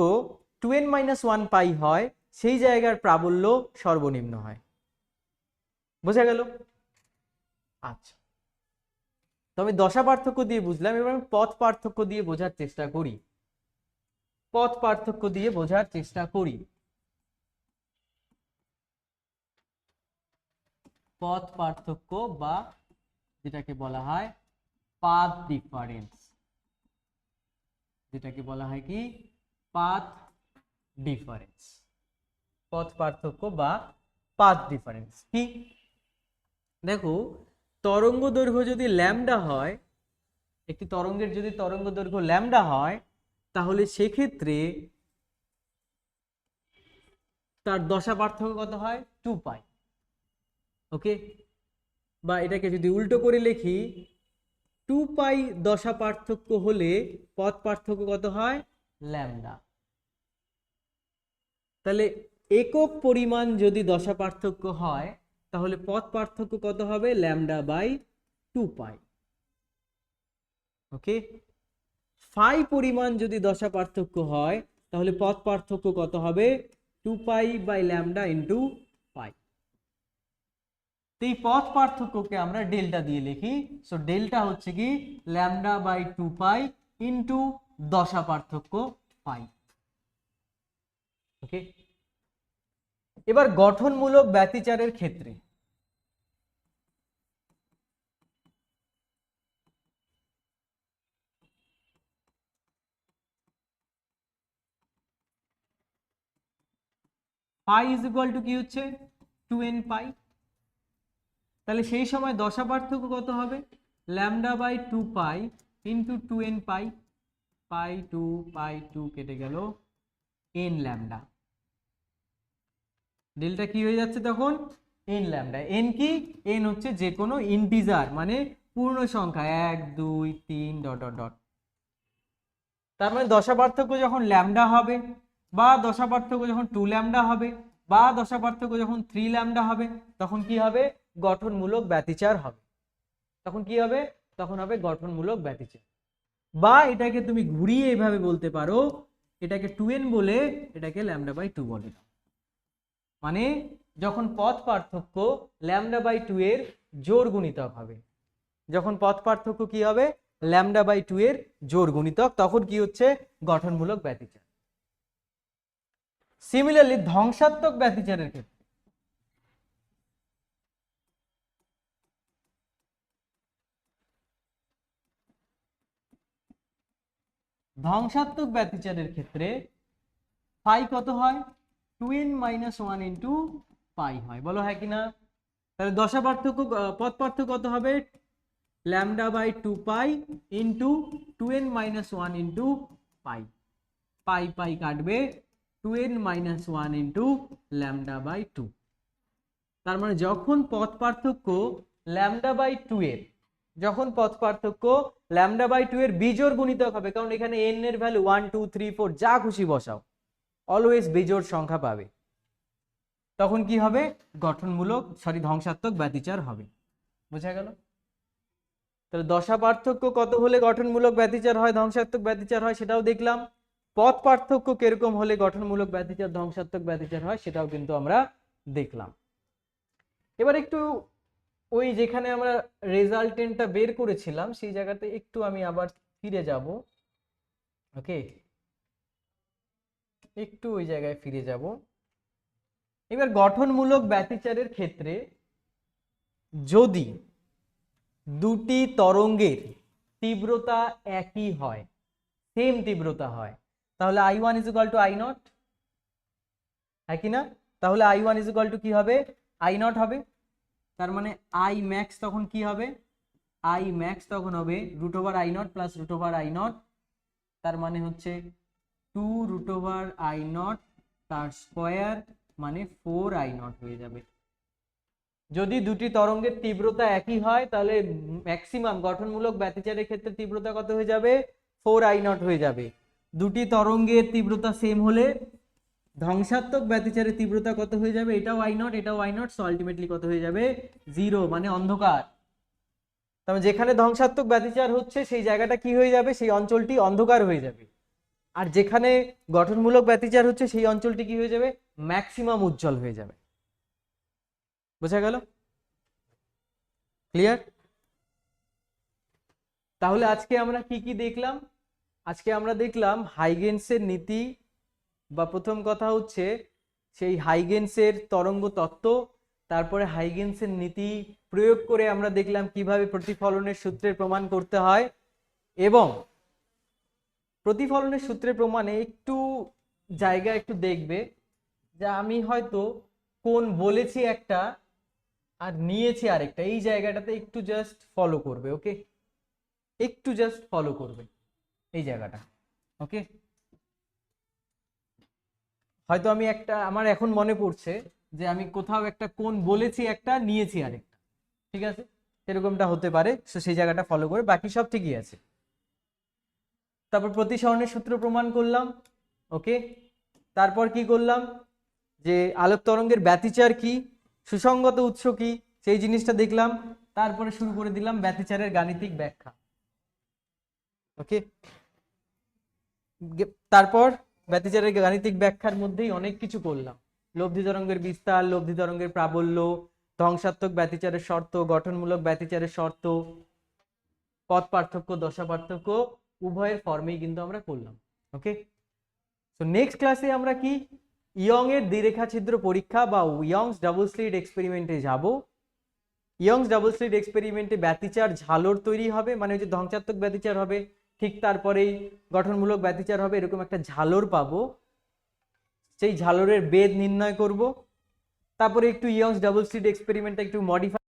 2n-1 পাই হয় সেই জায়গার প্রাবল্য সর্বনিম্ন হয়। বোঝা গেল? আচ্ছা, তো আমি দশা পার্থক্য দিয়ে বুঝলাম, এবার আমি পথ পার্থক্য দিয়ে বোঝার চেষ্টা করি। পথ পার্থক্য দিয়ে বোঝার চেষ্টা করি। পথ পার্থক্য বা যেটাকে বলা হয় পাথ ডিফারেন্স, যেটাকে বলা হয় কি পাথ ডিফারেন্স। পথ পার্থক্য বা পাথ ডিফারেন্স কি? দেখো, তরঙ্গ দৈর্ঘ্য যদি ল্যামডা হয়, একটি তরঙ্গের যদি তরঙ্গ দৈর্ঘ্য ল্যামডা হয়, তাহলে সেক্ষেত্রে তার দশা পার্থক্য কত হয়, 2 পাই। ওকে, বা এটাকে যদি উল্টো করে লিখি, 2 পাই দশা পার্থক্য হলে পথ পার্থক্য কত হয়, ল্যামডা। তাহলে একক পরিমাণ যদি দশা পার্থক্য হয়, তাহলে পথ পার্থক্য কত হবে, lambda by 2 pi. Okay, phi পরিমাণ যদি দশা পার্থক্য হয়, তাহলে পথ পার্থক্য কত হবে, 2 pi by lambda into pi. এই পথ পার্থক্যকে আমরা ডেল্টা দিয়ে লিখি। সো ডেল্টা হচ্ছে কি ল্যামডা বাই 2 পাই ইন্টু দশা পার্থক্য পাই। ওকে, এবার গঠনমূলক ব্যতিচারের ক্ষেত্রে পাই ইজ ইকুয়াল টু কি হচ্ছে 2n পাই। তাহলে সেই সময় দশা পার্থক্য কত হবে, lambda by 2 pi into 2n pi, pi 2 pi 2 কেটে গেল n ল্যামডা। ডেল্টা কি হয়ে যাচ্ছে তখন, n ল্যামডা। n কি, n হচ্ছে যে কোনো ইন্টিজার, মানে পূর্ণ সংখ্যা 1 2 3 ডট ডট ডট। তার মানে দশা পার্থক্য যখন ল্যামডা হবে, বা দশা পার্থক্য যখন 2 ল্যামডা হবে, বা দশা পার্থক্য যখন 3 ল্যামডা হবে, তখন কি হবে, গঠনমূলক ব্যতিচার হবে। তখন কি হবে, তখন হবে গঠনমূলক ব্যতিচার। বা এটাকে তুমি ঘুরিয়ে এভাবে বলতে পারো, এটাকে 2n বলে এটাকে ল্যামডা বাই 2 বলে দাও। মানে যখন পথ পার্থক্য ল্যামডা বাই 2 এর জোড় গুণিতক হবে, যখন পথ পার্থক্য কি হবে, λ/2 এর জোড় গুণিতক, তখন কি হচ্ছে গঠনমূলক ব্যতিচার। সিমিলারলি ধ্বংসাত্মক ব্যতিচারের ক্ষেত্রে ফাই কত হয়, 2n - 1 ইন্টু পাই হয়, বলো হ্যাঁ কিনা? তাহলে দশা পার্থক্য পথ পার্থক্য কত হবে, λ/2 পাই ইন্টু 2n - 1 ইন্টু পাই, পাই পাই কাটবে, 2n - 1 ইন্টু λ/2। তার মানে যখন পথ পার্থক্য λ/2 এর, যখন পথ পার্থক্য λ/2 এর বিজোড় গুণিতক হবে, কারণ এখানে n এর ভ্যালু 1 2 3 4 যা খুশি বসাও, অলওয়েজ বিজোড় সংখ্যা পাবে, তখন কি হবে গঠনমূলক ধ্বংসাত্মক ব্যতিচার হবে। বোঝা গেল? তাহলে দশা পার্থক্য কত হলে গঠনমূলক ব্যতিচার হয়, ধ্বংসাত্মক ব্যতিচার হয় সেটাও দেখলাম, পথ পার্থক্য কিরকম হলে গঠনমূলক ব্যতিচার ধ্বংসাত্মক ব্যতিচার হয় সেটাও কিন্তু আমরা দেখলাম। এবার একটু ওই যেখানে আমরা রেজাল্টেন্টটা বের করেছিলাম সেই জায়গাতে একটু আমি আবার ফিরে যাব। ওকে, একটু ওই জায়গায় ফিরে যাব। এবার গঠনমূলক ব্যতিচারের ক্ষেত্রে যদি দুটি তরঙ্গের তীব্রতা একই হয়, সেম তীব্রতা হয়, তাহলে I1 = I0, হ্যাঁ কি না? তাহলে I1 = কি হবে, I0 হবে। তার মানে I max তখন কি হবে, I max তখন হবে √I0 প্লাস √I0, তার মানে হচ্ছে 2√I0 তার স্কয়ার, মানে 4I0 হয়ে যাবে। যদি দুটি তরঙ্গের তীব্রতা একই হয় তাহলে ম্যাক্সিমাম গঠনমূলক ব্যতিচারের ক্ষেত্রে তীব্রতা কত হয়ে যাবে, 4I0 হয়ে যাবে। দুটি তরঙ্গের তীব্রতা সেম হলে ধ্বংসাত্মক ব্যতিচারের তীব্রতা কত হয়ে যাবে, এটাও I0 এটাও I0, সো আলটিমেটলি কত হয়ে যাবে, 0, মানে অন্ধকার। তবে যেখানে ধ্বংসাত্মক ব্যতিচার হচ্ছে সেই জায়গাটা কি হয়ে যাবে, সেই অঞ্চলটি অন্ধকার হয়ে যাবে, আর যেখানে গঠনমূলক ব্যতিচার হচ্ছে সেই অঞ্চলটি কি হয়ে যাবে, ম্যাক্সিমাম উজ্জ্বল হয়ে যাবে। বোঝা গেল? ক্লিয়ার? তাহলে আজকে আমরা কি কি দেখলাম, আজকে আমরা দেখলাম হাইগেনসের নীতি, বা প্রথম কথা হচ্ছে সেই হাইগেনসের তরঙ্গ তত্ত্ব, তারপরে হাইগেনসের নীতি প্রয়োগ করে আমরা দেখলাম কিভাবে প্রতিফলনের সূত্রের প্রমাণ করতে হয়, এবং প্রতিফলনের সূত্রের প্রমাণে একটু জায়গা একটু দেখবে যে আমি হয়তো কোন বলেছি একটা আর নিয়েছি আরেকটা, এই জায়গাটাতে একটু জাস্ট ফলো করবে। ওকে, একটু জাস্ট ফলো করবে এই জায়গাটা। ওকে, হয়তো আমি একটা, আমার এখন মনে পড়ছে যে আমি কোথাও একটা কোণ বলেছি একটা, নিয়েছি আরেকটা, ঠিক আছে, এরকমটা হতে পারে, তো সেই জায়গাটা ফলো করে, বাকি সব ঠিকই আছে। তারপর প্রতিসরণের সূত্র প্রমাণ করলাম। ওকে, তারপর কি করলাম, যে আলোক তরঙ্গের ব্যতিচার কি, সুসংগত উৎস কি, সেই জিনিসটা দেখলাম। তারপরে শুরু করে দিলাম ব্যতিচারের গাণিতিক ব্যাখ্যা। ওকে, তারপর ব্যতিচারের গাণিতিক ব্যাখ্যার মধ্যেই অনেক কিছু করলাম, লব্ধি তরঙ্গের বিস্তার, লব্ধি তরঙ্গের প্রাবল্য, ধ্বংসাত্মক ব্যতিচারের শর্ত, গঠনমূলক ব্যতিচারের শর্ত, পথ পার্থক্য, দশা পার্থক্য, উভয়ের ফর্মেই কিন্তু আমরা করলাম। ওকে, তো নেক্সট ক্লাসে আমরা কি ইয়ং এর দ্বিরেখা ছিদ্র পরীক্ষা বা ইয়ংস ডাবল স্লিট এক্সপেরিমেন্টে যাব। ইয়ংস ডাবল স্লিট এক্সপেরিমেন্টে ব্যতিচার ঝালর তৈরি হবে, মানে যে ধ্বংসাত্মক ব্যতিচার হবে ঠিক তারপরেই গঠনমূলক ব্যতিচার হবে, এরকম একটা ঝালর পাবো, সেই ঝালরের বেদ নির্ণয় করব। তারপরে একটু ইয়ংস ডাবল স্লিট এক্সপেরিমেন্টটা একটু মডিফাই